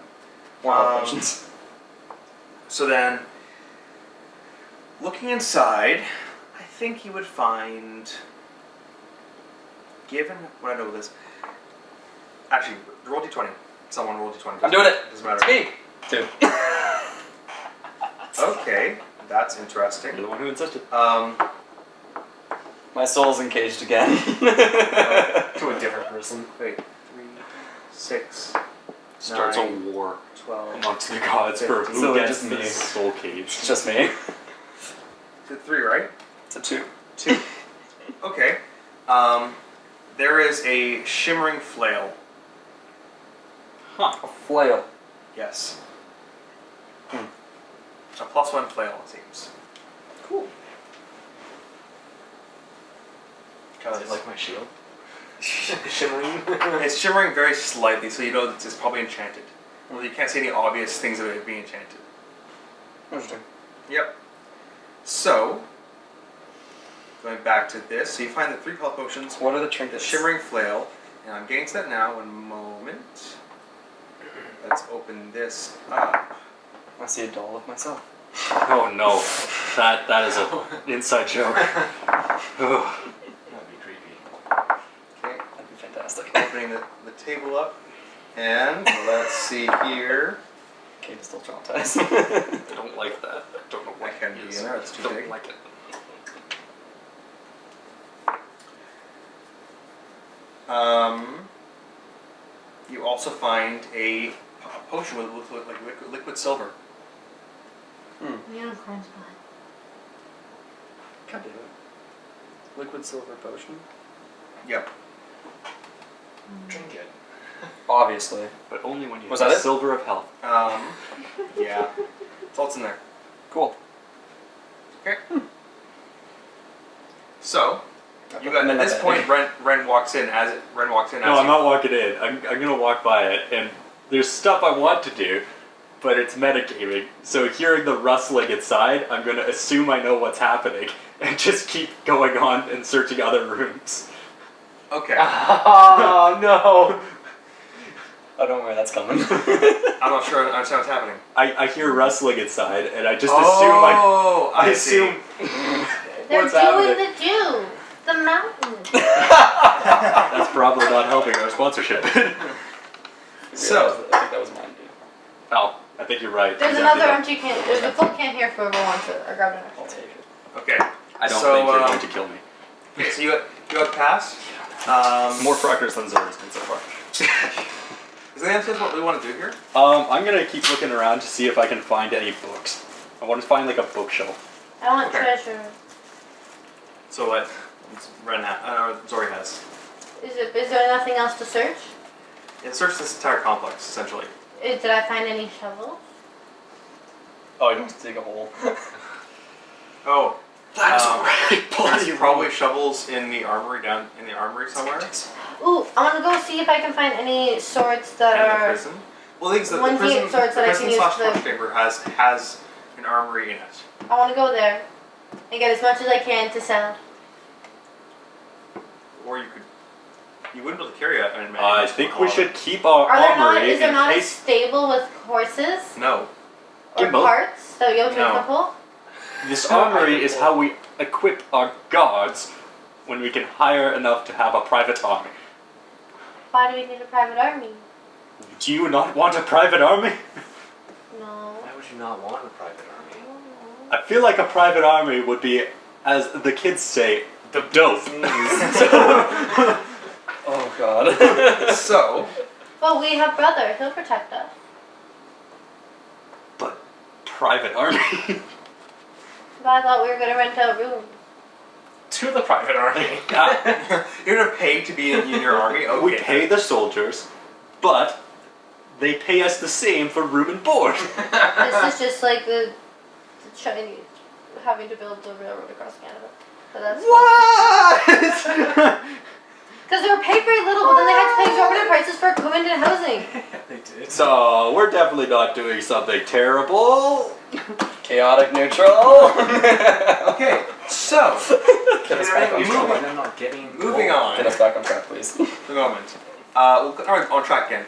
one. More health potions. So then, looking inside, I think you would find, given what I know of this, actually, roll d20. Someone roll d20. I'm doing it. Doesn't matter. It's me! 2. Okay, that's interesting. You're the one who insisted. My soul's encaged again. To a different person. Wait, 3, 6, Starts 9, a war 12. amongst the gods for So who it's gets just the me. soul cage. It's just me. To 3, right? It's a 2. 2. Okay. There is a shimmering flail. Huh. A flail. Yes. Hmm. A +1 flail, it seems. Cool. Is it like my shield? Shimmering. It's shimmering very slightly, so you know that it's probably enchanted. Well, you can't see any obvious things of it being enchanted. Interesting. Yep. So, going back to this, so you find the 3 health potions, What are the the trinkets? shimmering flail, and I'm getting to that now. 1 moment. Let's open this up. I see a doll of myself. Oh no. That is an inside joke. Ugh. That'd be creepy. Okay, That'd be fantastic. opening the table up, and let's see here. Kate is still traumatized. I don't like that. I don't know I what can it be is. in there, it's too Don't big. like it. You also find a potion with like liquid silver. Unicorn's blood. Can't do it. Liquid silver potion? Yep. Trinket. Obviously. But only when you Was have that it? silver of health. Yeah. That's all that's in there. Cool. Okay. So, you And got then at this that- point, Ren walks in as Ren walks in. No, as I'm you- not walking in. I'm gonna walk by it, and there's stuff I want to do, but it's metagaming. So hearing the rustling inside, I'm gonna assume I know what's happening, and just keep going on and searching other rooms. Okay. Oh no! Oh, don't worry, that's coming. I'm not sure I understand what's happening. I hear rustling inside, and I just Oh, I see. assume They're what's doing happening. the Jew. The mountain. That's probably not helping our sponsorship. So- I think that was mine, dude. Oh, I think you're right. There's He's another empty empty can. There's a full can here for whoever wants it. I grabbed an I'll extra. take it. Okay. though. I don't So, think you're going to kill me. So you got past. More progress than Zori's been so far. Is there anything else what we want to do here? I'm gonna keep looking around to see if I can find any books. I want to find like a bookshelf. I want Okay. treasure. So what? Zori has. Is there nothing else to search? Yeah, search this entire complex essentially. Did I find any shovels? Oh, you want to dig a hole? Oh, That's there's probably shovels in the armory somewhere. Ooh, I want to go see if I can find any swords that And the are. prison. Well, the thing is that the One prison, heat swords that I prison can use slash for- torture chamber has an armory in it. I want to go there and get as much as I can to sell. Or you wouldn't be able to carry it. I think we should keep our Are there not? armory Is there in not a case. stable with horses No. or Gimble? carts that we go to No. a couple? This armory is how we equip our guards when we can hire enough to have a private army. Why do we need a private army? Do you not want a private army? No. Why would you not want a private army? I feel like a private army would be, as the kids say, the dope. Oh, God. So, Well, we have brother. He'll protect us. But private army? But I thought we were gonna rent out rooms. To the private army. Yeah. you're gonna pay to be in your army. Okay. We pay the soldiers, but they pay us the same for room and board. This is just like the Chinese having to build the railroad across Canada. But that's What? because they were paid very little, but then they had to pay exorbitant prices for equipment and housing. They did. So we're definitely not doing something terrible. Chaotic neutral. Okay. So, Get us back on track. I'm not getting. moving on. Get us back on track, please. The moment. We're on track again.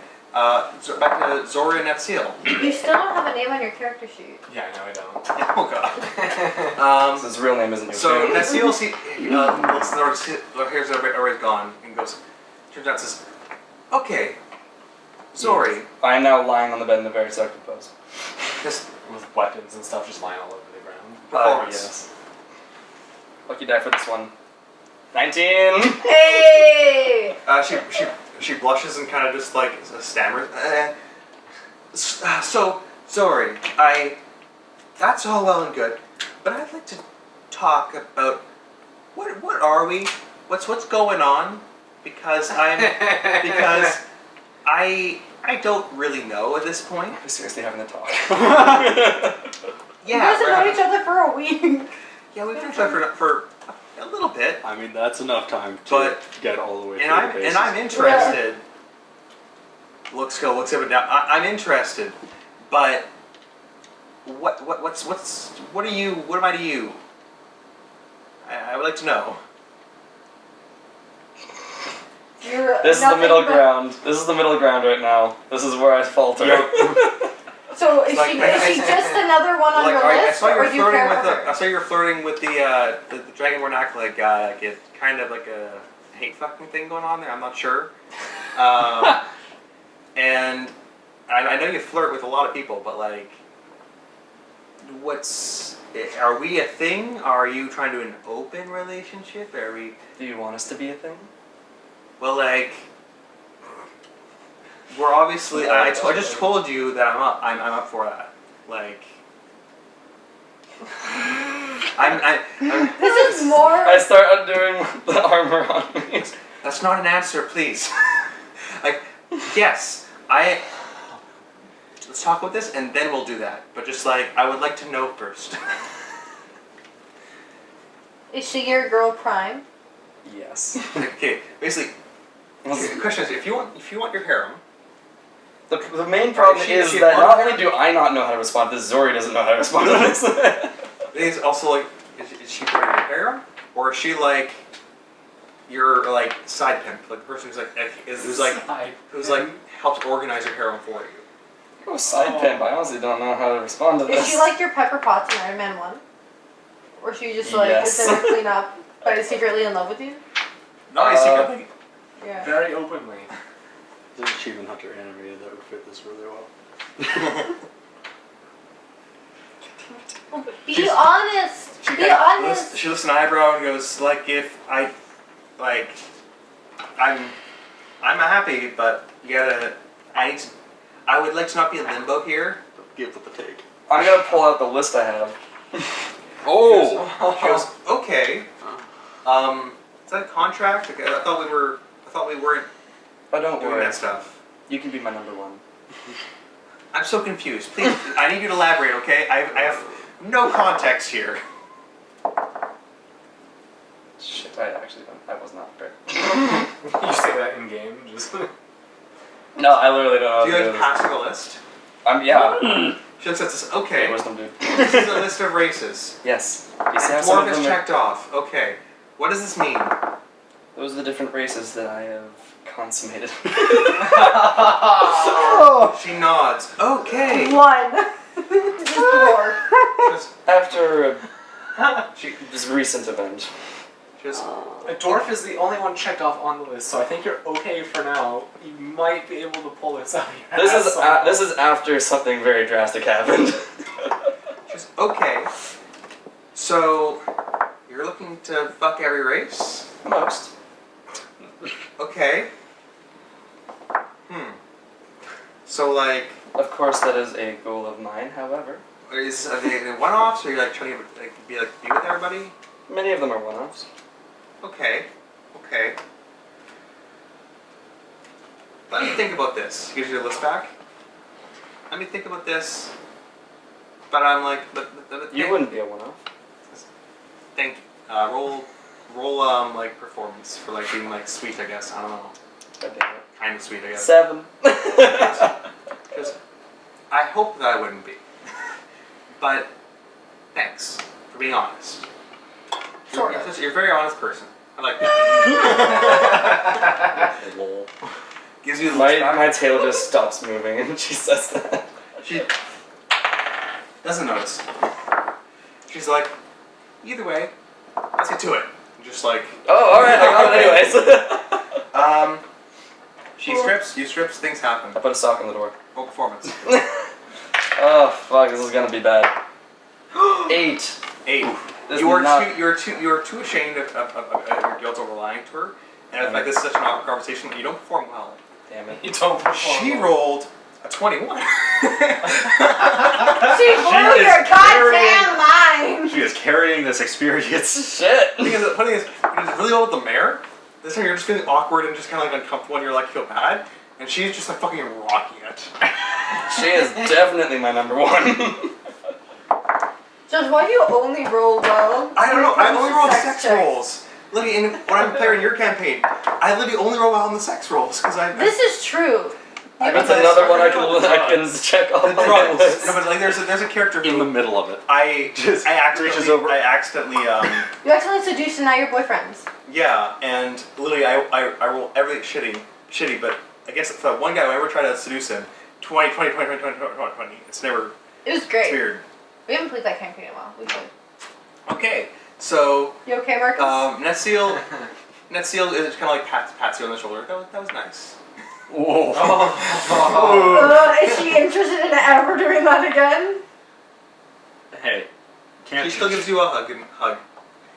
So back to Xori and Netsiel. You still don't have a name on your character sheet. Yeah, I know I don't. Oh god. His real name isn't So Yoshin. Netsiel here's everybody's gone and goes. Turns out says, okay, Xori. I am now lying on the bed in a very seductive pose. This With weapons and stuff just lying all over the ground. performance. Yes. Lucky die for this one. 19! Hey! She blushes and kind of just like stammers. So sorry, that's all well and good, but I'd like to talk about what are we? What's going on? Because I don't really know at this point. We're seriously having a talk. You guys have known each other for a week. Yeah, we've been friends for a little bit. I mean, that's enough time to But- get all the way And through I'm the bases. and I'm interested. Looks up and down. I'm interested, but what are you? What am I to you? I would like to know. You're This is the nothing middle but- ground. This is the middle ground right now. This is where I falter. So is Like, she just another one on Like, your I list, saw or you're do you flirting care with for her? I saw you're flirting with the Dragonborn acolyte guy. Like it's kind of like a hate fucking thing going on there. I'm not sure. And I know you flirt with a lot of people, but like, are we a thing? Are you trying to do an open relationship? Are we? Do you want us to be a thing? Well, like, we're obviously. I just told you that I'm up for that. Like, I'm This is more. I start undoing the armor on me. That's not an answer, please. Like, yes, let's talk about this and then we'll do that. But just like, I would like to know first. Is she your girl prime? Yes. Okay, basically, the question is, if you want your harem, The main problem is that not only do I not know how to respond to this, Xori doesn't know how to respond to this. it's also like, is she part of your harem, or is she like your like side pimp, like the person who's like who's like helped organize your harem for you? Oh, side pimp. I honestly don't know how to respond to Is this. she like your Pepper Potts in Iron Man 1? Or she just like Yes. is there to clean up but is secretly in love with you? Not secretly. Yeah. Very openly. There's an Achievement Hunter animated that would fit this really well. Be She's- honest. She Be kinda honest. She lifts an eyebrow and goes like, "If I, like, I'm happy, but you gotta. I would like to not be in limbo here." Give with the take. I'm gonna pull out the list I have. Oh! She goes, "Okay. Is that a contract? Okay, I thought we weren't But don't doing worry. that stuff. You can be my number one. I'm so confused. Please, I need you to elaborate, okay? I have no context here." Shit, I actually don't. I was not prepared. You say that in game, just. No, I literally don't know. Do you how to like do pass her the list? Yeah. She looks at this. Okay, Okay, wisdom, dude. this is a list of races. Yes. You see how some Dwarf of is them checked off. Okay, what does this mean? Those are the different races that I have consummated. She nods. Okay. One. Just dwarf. Just, After she this recent event. just. A dwarf is the only one checked off on the list, so I think you're okay for now. You might be able to pull this out of your This ass is somehow. this is after something very drastic happened. She's okay. So you're looking to fuck every race? Most. Okay. So like, Of course, that is a goal of mine. However, are they one-offs, or are you like trying to be with everybody? many of them are one-offs. Okay. Okay. Let me think about this. Gives you the list back. Let me think about this. But I'm like, You wouldn't be a one-off. Thank you. Roll like performance for like being like sweet, I guess. I don't know. God damn it. Kind of sweet, I guess. 7. Just, I hope that I wouldn't be. But thanks for being honest. Sort of. You're a very honest person. I like that. Lol. Gives you the list back. My tail just stops moving and she says that. She doesn't notice. She's like, either way, let's get to it. Just like, Oh, alright, I got it anyways. she strips, you strips, things happen. I put a sock in the door. Roll performance. Oh, fuck, this is gonna be bad. 8. 8. This You are is not- too ashamed of your guilt over lying to her, and the fact this is such an awkward conversation that you don't perform well. Damn it. You don't perform. She well. rolled a 21. She blew is your goddamn mind. She is carrying this experience. Shit! The funny is, it's really well with the mayor. This time you're just feeling awkward and just kind of like uncomfortable, and you're like feel bad, and she's just like fucking rocking it. She is definitely my number one. Just why do you only roll well? I don't know. when it I only comes roll to sex checks? rolls. Literally, when I'm playing your campaign, I literally only roll well on the sex rolls because This is true. That's but another one I forgot can check off the on my drugs. list. No, but like there's a character In the who middle of it. I Just accidentally reaches over. I accidentally You accidentally seduced and now you're boyfriends. yeah, and literally I roll everything shitty, but I guess for that one guy whenever I try to seduce him, 20, 20, 20, 20, 20, 20, 20. It's never It was it's great. weird. We haven't played that campaign in a while. We should. Okay, so You okay, Marcus? Netsiel is kind of like pats you on the shoulder. That was nice. Whoa. Is she interested in ever doing that again? Hey. Can't She still gives you a hug.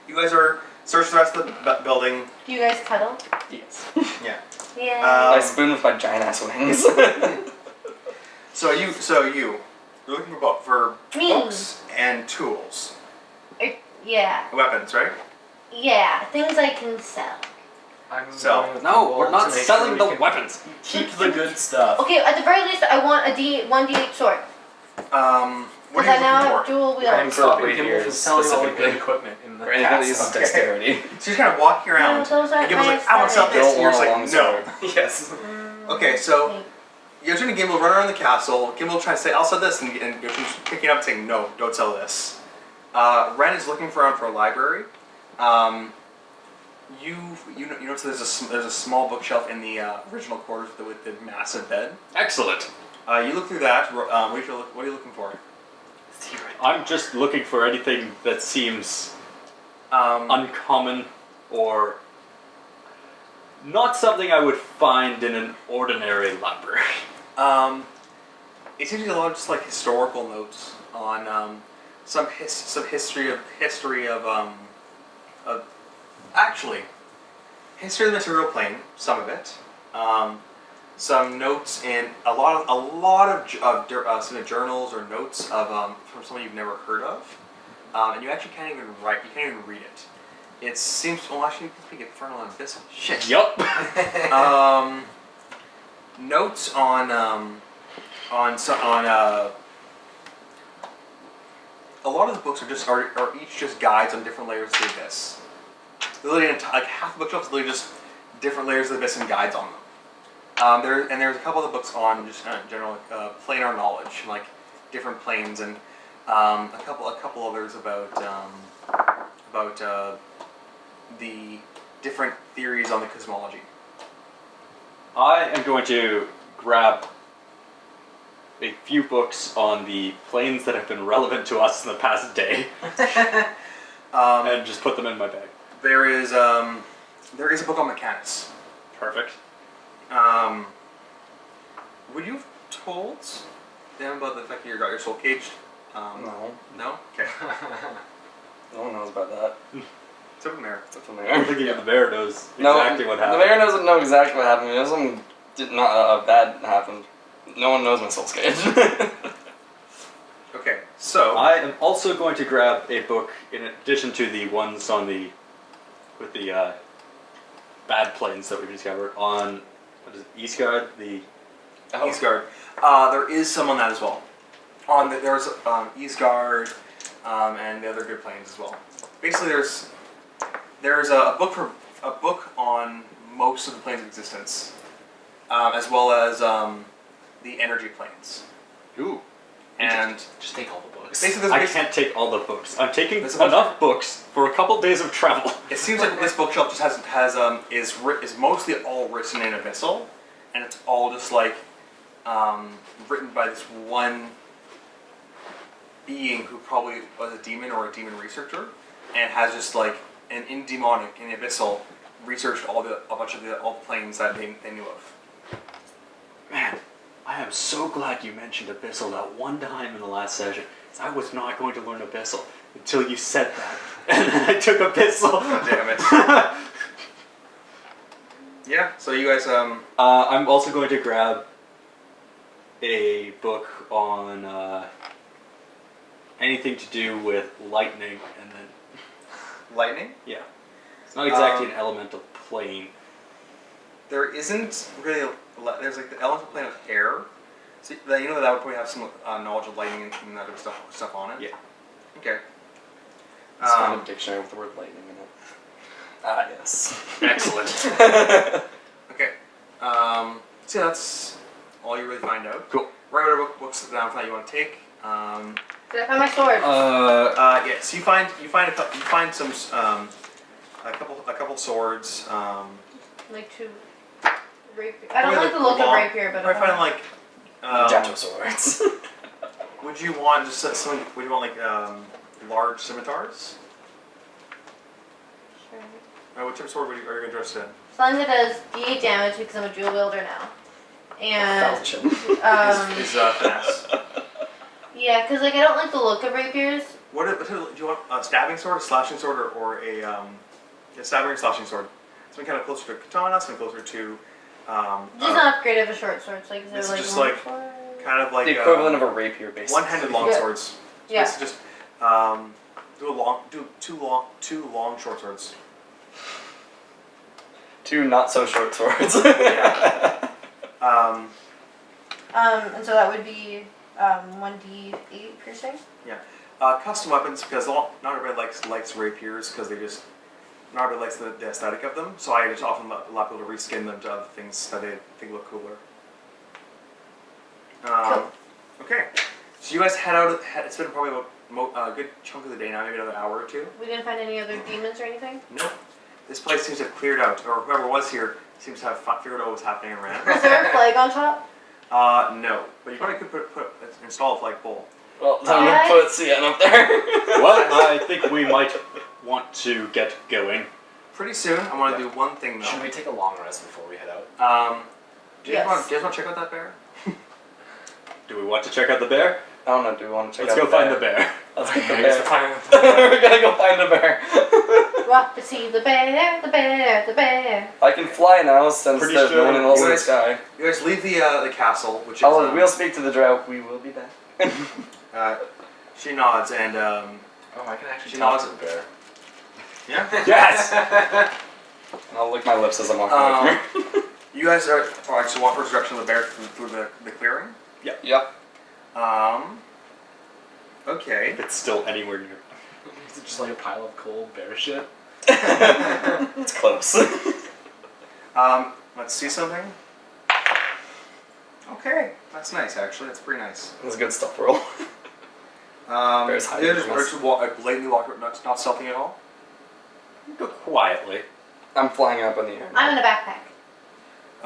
You guys are search the rest of the building. Do you guys cuddle? Yes. Yeah. Yeah. I spoon with my giant ass wings. So you're looking for Me. books and tools, Yeah. weapons, right? Yeah. Things I can sell. I'm So- going with No, the we're wall not to make selling sure the we can weapons. Keep the good stuff. Okay, at the very least, I want a 1d8 sword. What are Because you I now looking have for? dual I'm wields. stopping Stopping him here from selling all the specifically. good equipment in the For anything that castle. uses Okay. dexterity. So you're kind of walking around. No, those aren't and Gimble's my like, I want to sell aesthetic. this. And you're Don't just want a like, long no. sword. Yes. Okay, so Yojin and Gimble run around the castle. Gimble tries to say, I'll sell this, and Yojin's picking it up saying, no, don't sell this. Ren is looking for a library. You notice there's a small bookshelf in the original quarters with the massive bed. Excellent. You look through that. What are you looking for? I'm just looking for anything that seems Um, uncommon or not something I would find in an ordinary library. It seems to be a lot of just like historical notes on some history of actually history of the material plane, some of it. Some notes in a lot of some journals or notes of from someone you've never heard of, and you actually can't even read it. It seems actually you can speak infernal and abyssal. Shit. Yup. Notes on a lot of the books are each just guides on different layers of the abyss. Literally, like half the bookshelf is literally just different layers of the abyss and guides on them. There's a couple of the books on just general planar knowledge, like different planes, and a couple others about the different theories on the cosmology. I am going to grab a few books on the planes that have been relevant to us in the past day and just put them in my bag. There is a book on mechanics. Perfect. Would you have told them about the fact that you got your soul caged? No. No? Okay. No one knows about that. It's up in there. Except for I don't think even the bear knows No, exactly what happened. The mayor doesn't know exactly what happened. He knows something bad happened. No one knows my soul's cage. Okay, so I am also going to grab a book in addition to the ones on the bad planes that we discovered on what is it, Eastgard, the Eastgard. There is some on that as well. There's Eastgard and the other good planes as well. Basically, there's a book on most of the planes of existence, as well as the energy planes. Ooh. And Just take all the books. basically, I can't take all the books. I'm taking There's a bunch enough books for a couple days of travel. it seems like this bookshelf just is mostly all written in abyssal, and it's all just like written by this one being who probably was a demon or a demon researcher, and has just like in demonic in abyssal researched all the planes that they knew of. Man, I am so glad you mentioned Abyssal that one time in the last session. 'Cause I was not going to learn Abyssal until you said that. And then I took Abyssal. Damn it. Yeah, so you guys I'm also going to grab a book on anything to do with lightning and then... lightning? Yeah. It's not exactly an elemental plane. There isn't really. There's like the elemental plane of air. So that would probably have some knowledge of lightning and other stuff on it. Yeah. Okay. Let's find a dictionary with the word lightning in it. Ah, yes. Excellent. Okay. So that's all you really find out. Cool. Write whatever books down that you want to take. Did I find my sword? Yeah. So you find some a couple swords. Like two rapier. I don't like the look of rapier, but I find like. Jato swords. Would you want just something? Would you want like large scimitars? Sure. What type of sword are you interested in? Something that does D8 damage because I'm a dual wielder now. And Falchion. Is finesse. yeah, because like I don't like the look of rapiers. What do you want? A stabbing sword, a slashing sword, or a stabbing or slashing sword? Something kind of closer to katana, something closer to. Just an upgrade of a short sword. So like, is This there is like just long like sword? kind of like The equivalent of a rapier, basically. one-handed long Yeah. swords. Yeah. It's just do two long short swords. Two not so short swords. Yeah. And so that would be 1d8 piercing. Custom weapons, because not everybody likes rapiers because not everybody likes the aesthetic of them. So I just often allow people to reskin them to other things that they think look cooler. Cool. Okay, so you guys head out. It's been probably about a good chunk of the day now, maybe another hour or two. We didn't find any other demons or anything? Nope. This place seems to have cleared out, or whoever was here seems to have figured out what was happening and ran. Was there a flag on top? No. But you probably could install a flagpole. Well, time to put Cian up there. Well, I think we might want to get going. Pretty soon, I want to do one thing though. Should we take a long rest before we head out? Do you guys want to check out that bear? Do we want to check out the bear? I don't know, do we want to check Let's out go find the bear. Let's get the I guess bear. we're fine. We're gonna go find the bear. Walk to see the bear, the bear, the bear. I can fly now since Pretty there's no one else in the guys- sky. You guys leave the castle, which is. We'll speak to the drought. We will be back. She nods and Oh, I can actually She talk nods. to the bear. yeah. Yes! And I'll lick my lips as I'm walking away from her. You guys are actually walk towards the direction of the bear through the clearing. Yep. Okay. It's still anywhere near. Is it just like a pile of cold bear shit? It's close. Let's see something. Okay, that's nice actually. That's pretty nice. That's a good stuff roll. Bear's hiding You just, from us. just blatantly walk, not stealthing at all. Go quietly. I'm flying up in the air. I'm in a backpack.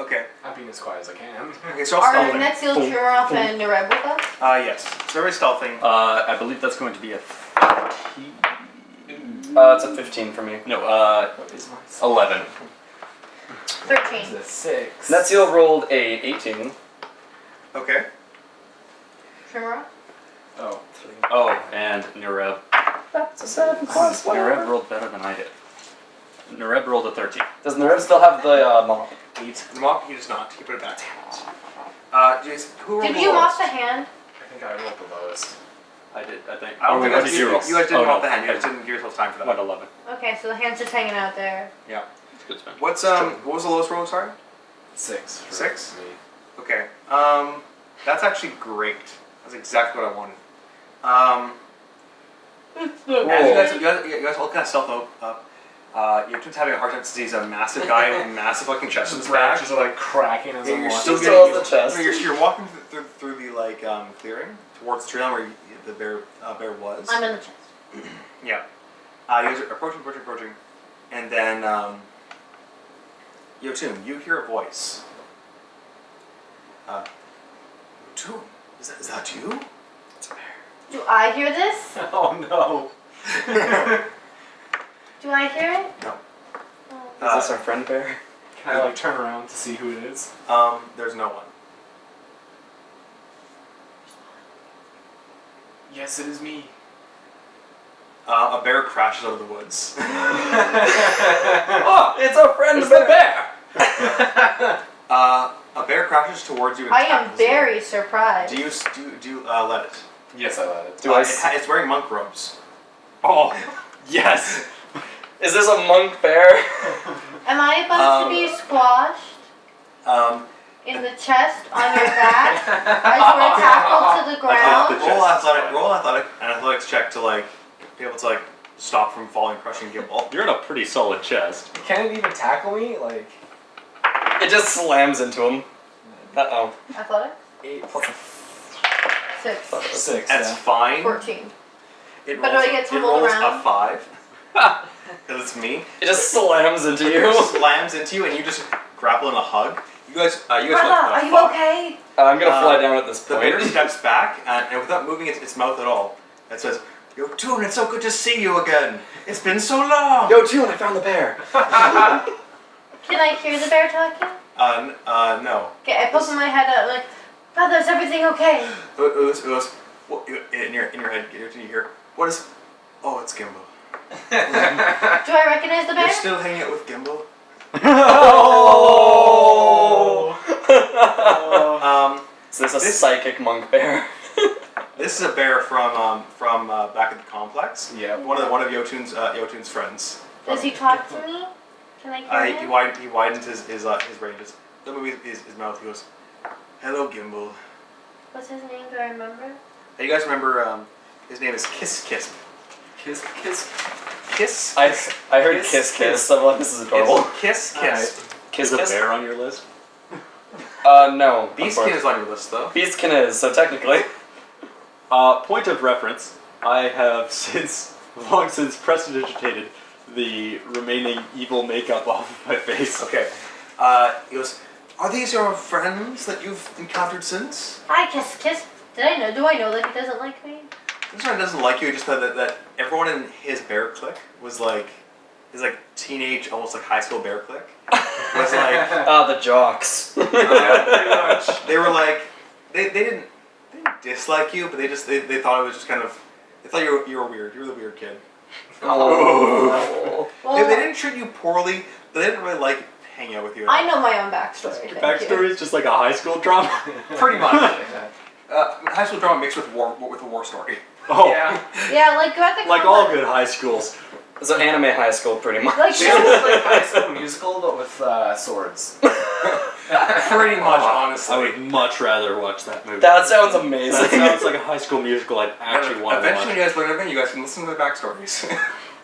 Okay. I'm being as quiet as I can. Okay, so Are stealthing. Netsiel, Churroff, and Nereb with us? Yes. So everybody's stealthing. I believe that's going to be a 13. It's a 15 for me. No, What is my 11. 13. It's a 6. Netsiel rolled a 18. Okay. Churroff? Oh. Oh, and Nereb. That's a 7 plus Nereb rolled better than I did. Nereb rolled a 13. Does Nereb still have the mop? The mop, he does not. He put it back. Jason, who rolled Did the you lowest? mop the hand? I think I rolled the lowest. I did, I think. I don't think what you did you roll? You guys didn't Oh, mop no. the hand. You guys didn't give yourselves time for that. Went 11. Okay, so the hand's just hanging out there. Yeah. It's a good spend. What's what was the lowest roll? Sorry. 6. For 6? Me. Okay. That's actually great. That's exactly what I wanted. As you guys all kind of stealth up. Jotünn's having a hard time since he's a massive guy with a massive fucking chest in The his back. branches are like cracking as Yeah, I'm you're walking. still He getting. still has the chest. You're walking through the like clearing towards the tree line where the bear was. I'm in the chest. Yeah. You guys are approaching, and then Jotünn, you hear a voice. Jotünn, is that you? It's a bear. Do I hear this? Oh no. Do I hear it? No. Oh. Is this our friend bear? Can I like turn around to see who it is? There's no one. Yes, it is me. A bear crashes out of the woods. Oh, it's our friend It's the bear! A bear crashes towards you. And I am tackles you. very surprised. Do you let it? Yes, I let it. Do I It's wearing monk robes. Oh, yes! Is this a monk bear? Am I supposed to be squashed in the chest on your back as we're tackled to the ground? the Roll an athletics check to like be able to like stop from falling, crushing Gimble. You're in a pretty solid chest. Can it even tackle me? Like It just slams into him. Uh-oh. Athletics? 8 plus 6. 6. That's Yeah. fine. 14. It But do rolls, I get it tumbled rolls around? a 5. Because it's me. It just slams into It you. slams into you, and you just grapple in a hug. You guys Brother, went, are you fuck. okay? I'm gonna fly down at this The point. bear steps back, and without moving its mouth at all, it says, "Jotünn, it's so good to see you again. It's been so long." Yo, June, I found the bear. Can I hear the bear talking? No. Okay, I poke my head out like, Brother, is everything okay? It was what, in your head, you hear, what is, oh, it's Gimble. Do I recognize the bear? You're still hanging out with Gimble? Oh! Is this a This- psychic monk bear? This is a bear from back at the complex. Yeah. One of Jotunn's friends. Does he talk to me? Can I hear him? He widens his ranges. Don't move his mouth. He goes, "Hello, Gimble." What's his name? Do I remember? You guys remember? His name is Kiss. Kiss. Kiss. I heard Kiss, kiss kiss. kiss. I'm like, this is adorable. Kiss. Alright. Kiss Is a kiss. bear on your list? No. Beastkin is on your list, though. Beastkin is, so technically. Point of reference. I have long since prestidigitated the remaining evil makeup off of my face. Okay. He goes, are these your friends that you've encountered since? Hi, Kiss. Do I know that he doesn't like me? This one doesn't like you, just that everyone in his bear clique was like, his like teenage, almost like high school bear clique. Was like, The jocks. pretty much. They were like, they didn't dislike you, but they thought it was just kind of, they thought you were weird. You were the weird kid. Oh. Well, They didn't treat you poorly, but they didn't really like hanging out with you. I know my own backstory. Your thank you. backstory is just like a high school drama. Pretty much. High school drama mixed with a war story. Oh, Yeah. Yeah, like I think like all good high schools. So anime high school, pretty much. Like It's like High School Musical, but with swords. Pretty much, honestly. I would much rather watch that movie. That sounds That amazing. sounds like a high school musical I'd actually want to Eventually, watch. you guys learn everything. You guys can listen to the backstories.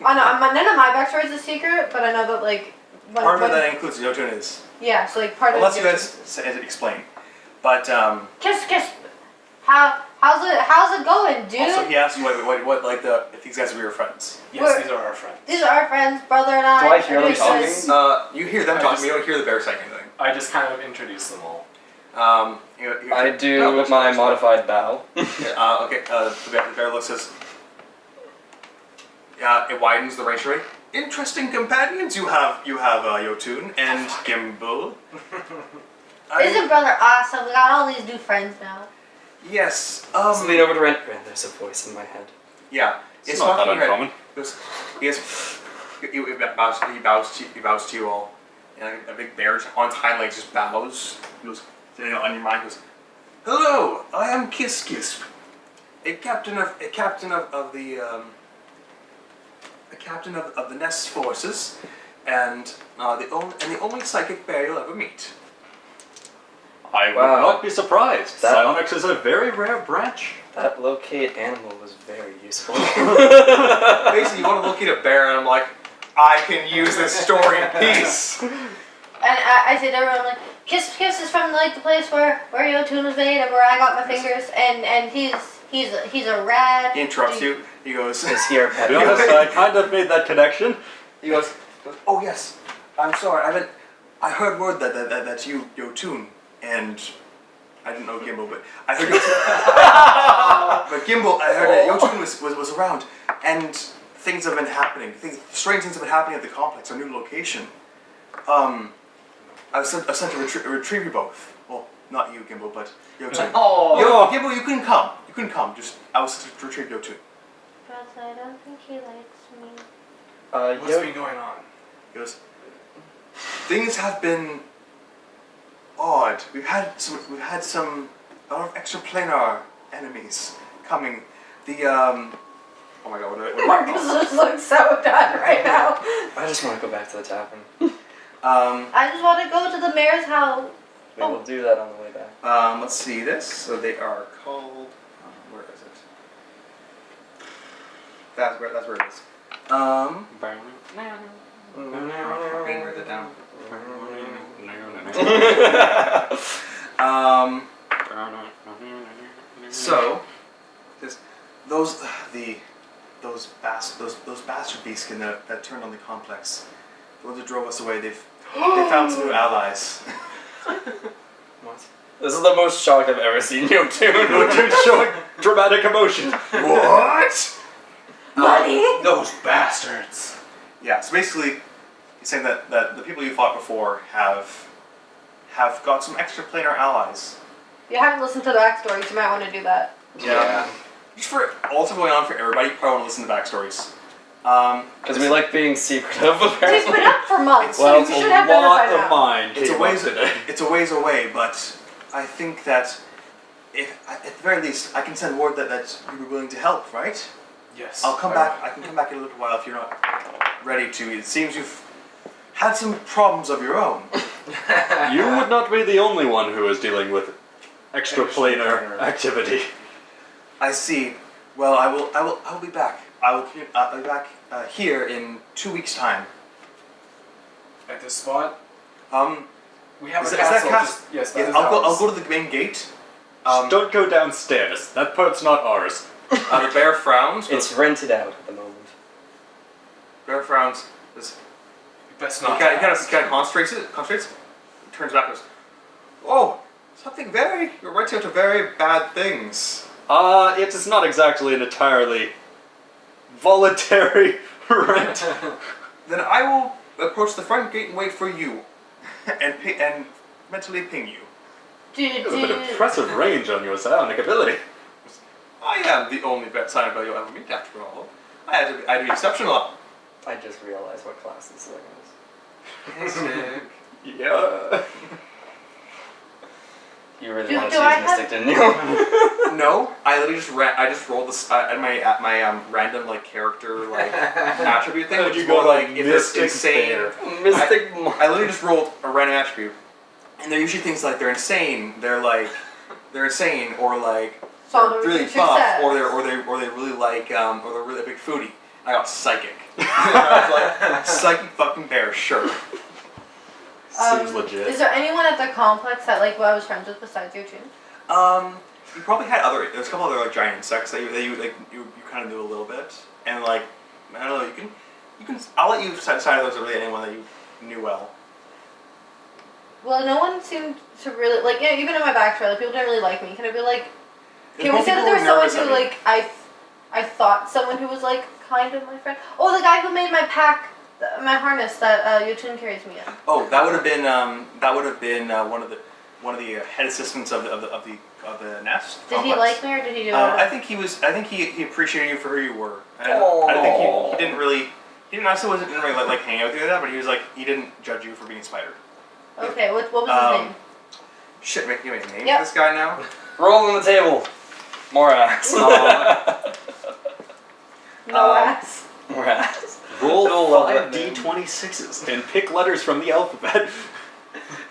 I know none of my backstory is a secret, but I know that like Part of it that includes Jotünn is, yeah, so like part unless of you guys explain. But Kiss. How's it going, dude? also, he asked what like if these guys were your friends. Yes, these are our friends. These are our friends, brother and I. Do I hear them He says- talking? You hear them talking, but you don't hear the bear saying anything. I just kind of introduce them all. I do my modified bow. Okay. The bear looks says. It widens the range array. Interesting companions you have Jotünn and Gimble. Isn't brother awesome? We got all these new friends now. Yes. So lean over to Ren. Ren, there's a voice in my head. Yeah. It's not that talking right- uncommon. He bows to you all. And a big bear on its hind legs just bows. He goes, on your mind, he goes, hello, I am Kiss, a captain of the Nest forces, and the only psychic bear you'll ever meet. I would Wow. not be surprised. That- Psionics is a very rare branch. That locate animal was very useful. Basically, you want to locate a bear, and I'm like, I can use this story in peace. And I say to everyone like, Kiss is from like the place where Jotünn was made and where I got my fingers, and he's a rad. He interrupts you. He goes, Is here, To be honest, I kind of made that connection. He goes, oh yes, I'm sorry. I heard word that you Jotünn, and I didn't know Gimble, but I heard but Gimble, I heard that Jotünn was around, and things have been happening. Strange things have been happening at the complex, our new location. I was sent to retrieve you both. Well, not you, Gimble, but Jotünn. Oh. Gimble, you couldn't come. Just I was sent to retrieve Jotünn. But I don't think he likes me. What's been going on? He goes, things have been odd. We've had some a lot of extraplanar enemies coming. Oh my god, what do I Marcus just looks so done right now. I just want to go back to the tavern. I just want to go to the mayor's house. We will do that on the way back. Let's see this. So they are called. Where is it? That's where it is. I didn't write that down. So, those bastard beasts that turned on the complex, the ones that drove us away, they found some new allies. What? This is the most shocked I've ever seen Jotünn. Jotunn's showing dramatic emotion. What? Money? Those bastards. Yeah. So basically, he's saying that the people you fought before have got some extraplanar allies. You haven't listened to the backstories, you might want to do that. Yeah. Just for all that's going on for everybody, you probably want to listen to backstories. Because we like being secretive, We've apparently. been up for months, Well, so you should have a done it lot by of now. mine It's a came ways up today. it's a ways away, but I think that if at the very least I can send word that you were willing to help, right? Yes. I'll come back. I can come back in a little while if you're not ready to. It seems you've had some problems of your own. You would not be the only one who is dealing with extraplanar activity. I see. Well, I'll be back. I'll be back here in 2 weeks' time. At this spot, we have Is a that castle. castle? Yes, that Yeah, is I'll ours. go to the main gate. Just don't go downstairs. That part's not ours. The bear frowns. It's rented out at the moment. Bear frowns. This, Best he not. kind of concentrates, turns back and goes, "Oh, something very. You're renting out to very bad things." It is not exactly an entirely voluntary rent. Then I will approach the front gate and wait for you, and mentally ping you. You have an impressive range on your psionic ability. I am the only sign of you'll ever meet, after all. I had to be exceptional. I just realized what class this thing is. Yeah. You really Do- wanted do to I use Mystic, didn't you? No, I literally just rolled this at my random like character like attribute thing. And Which you is go more like if it's Mystic insane. Bear. Mystic I literally just rolled a random attribute, and they're usually things like they're insane, they're insane, or like So they're the really future buff, says. or they really like or they're really a big foodie. I got psychic. I was like psychic fucking bear, sure. Seems legit. Is there anyone at the complex that like I was friends with besides Jotünn? You probably had there's a couple other like giant insects that you kind of knew a little bit, and like I don't know, you can I'll let you decide if there's really anyone that you knew well. Well, no one seemed to really like. Yeah, even in my backstory, like, people didn't really like me. Can I be like? Can we say that there was someone who like I thought someone who was like kind of my friend? Oh, the guy who made my pack, my harness that Jotünn carries me in. Oh, that would have been one of the head assistants of the nest. Did he complex. like me or did he do it? I think he appreciated you for who you were. I think he didn't really. He didn't honestly didn't really like hang out with you like that, but he was like he didn't judge you for being a spider. Okay, what was his name? Shit, make you make a name Yep. for this guy now. Roll on the table. More ass. No ass. More ass. Roll You'll love 5 that name. D26s and pick letters from the alphabet.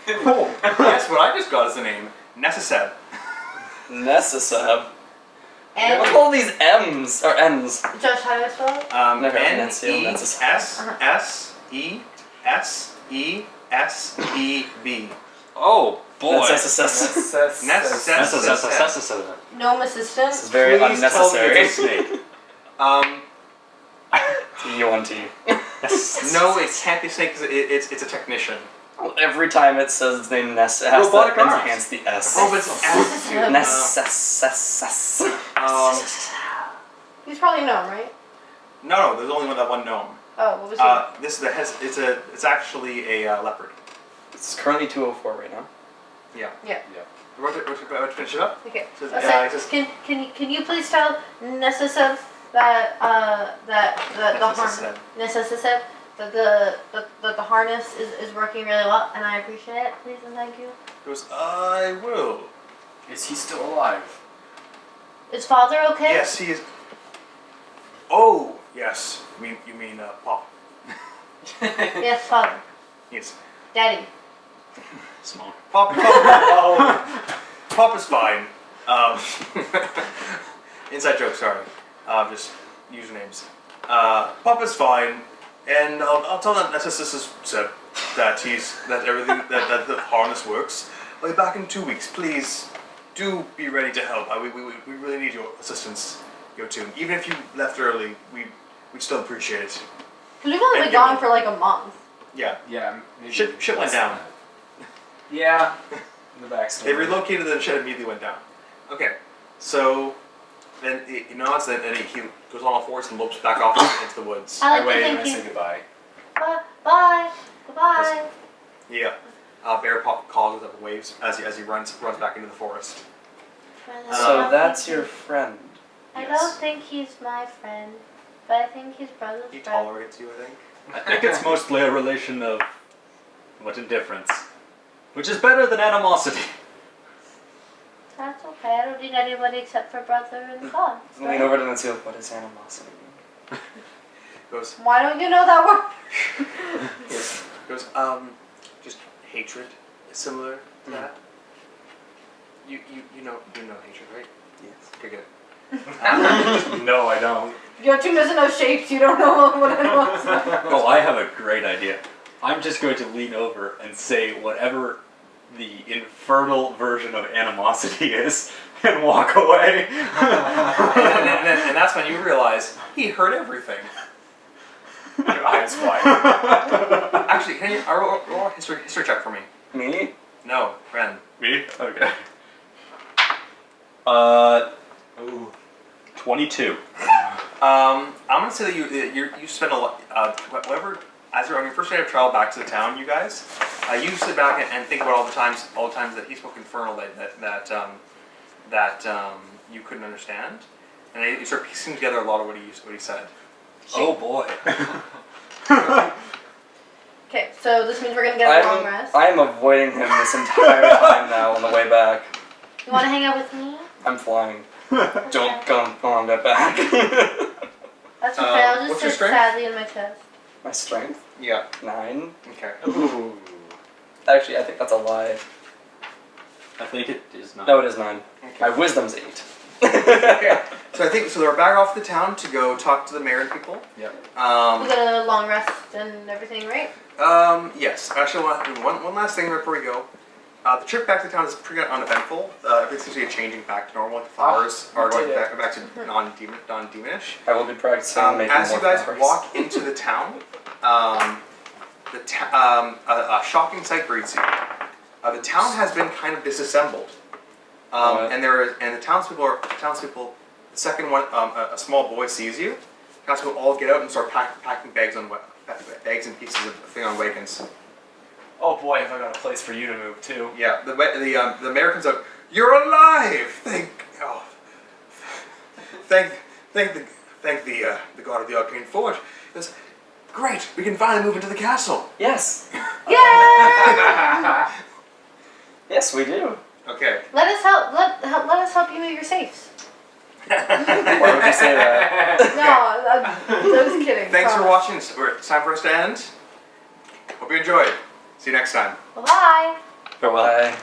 Oh, guess what I just got as the name? Nessaseb. Necessab. And Look at all these M's or N's. Josh, how do I spell it? Never Netsiel, Nesseseb. Oh boy. Necessab. Gnome assistant. This is very Please tell me unnecessary. it's a snake. T-U-N-T. No, it can't be snake because it's a technician. Well, every time it says its name, Ness, it has Robotic to arms. enhance the S. Oh, but it's Necessary. Necess. He's probably a gnome, right? No, there's only that one gnome. Oh, what was he? This it's actually a leopard. It's currently 204 right now. Yeah. Yeah. Want to finish it up? Okay. So, Let's yeah, say, it's just- can you please tell Necessab that the harness is working really well, and I appreciate it. Please and thank you. He goes, I will. Is he still alive? Is father okay? Yes, he is. Oh, yes. You mean Pop? Yes, father. Yes. Daddy. Small. Pop is fine. Inside joke, sorry. Just usernames. Pop is fine, and I'll tell that Narcissus said that everything that the harness works. I'll be back in 2 weeks. Please do be ready to help. We really need your assistance, Jotünn. Even if you left early, we'd still appreciate it. We've only been And gone Gimble. for like a month. Yeah. Yeah. Maybe Shit went less than down. that. Yeah. The backstory. They relocated and shit immediately went down. Okay, so then he nods, and he goes on all fours and lopes back off into the woods. I I like to wait and I thank say you. goodbye. Bye. Goodbye. Yeah. Bear Pop calls up and waves as he runs back into the forest. So that's your friend. I Yes. don't think he's my friend, but I think he's brother's He friend. tolerates you, I think. I think it's mostly a relation of what indifference, which is better than animosity. That's okay. I don't need anybody except for brother and God. Lean over to Netsiel. What is animosity? Goes, Why don't you know that word? goes, just hatred is similar to that. You know hatred, right? Yes. Okay, good. No, I don't. Jotünn doesn't know shapes. You don't know what it was. Oh, I have a great idea. I'm just going to lean over and say whatever the infernal version of animosity is and walk away. And that's when you realize he heard everything. Your eyes wide. Actually, can you roll a history check for me? Me? No, Ren. Me? Okay. Ooh. 22. I'm gonna say that you spend a lot. Whatever, as you're on your first day of travel back to the town, you guys, you sit back and think about all the times that he spoke Infernal that you couldn't understand, and then you start piecing together a lot of what he said. Oh boy. Okay, so this means we're gonna get a long rest. I'm avoiding him this entire time now on the way back. You wanna hang out with me? I'm flying. Don't come on that back. That's okay, I'll just what's your sit strength? sadly in my chest. My strength? Yeah. 9. Okay. Ooh. Actually, I think that's a lie. I think it is not. No, it is 9. Okay. My wisdom's 8. Okay. So I think they're back off the town to go talk to the mayor and people. Yep. We got a long rest and everything, right? Yes. Actually, one last thing before we go. The trip back to town is pretty uneventful. Everything seems to be changing back to normal. Like the flowers are going back to non-demonish. I will be practicing making As more you guys flowers. walk into the town, a shocking sight greets you. The town has been kind of disassembled, and the townspeople. The second one, a small boy sees you. Townspeople all get out and start packing bags and pieces of thing on wagons. Oh boy, have I got a place for you to move to. Yeah, the mayor comes out. You're alive! Thank the god of the arcane forge. He goes, great, we can finally move into the castle. Yes. Yay! Yes, we do. Okay. Let us help you move your safes. Why would you say that? No, I was kidding. Thanks for promise. watching. It's time for us to end. Hope you enjoyed. See you next time. Bye-bye. Farewell. Bye.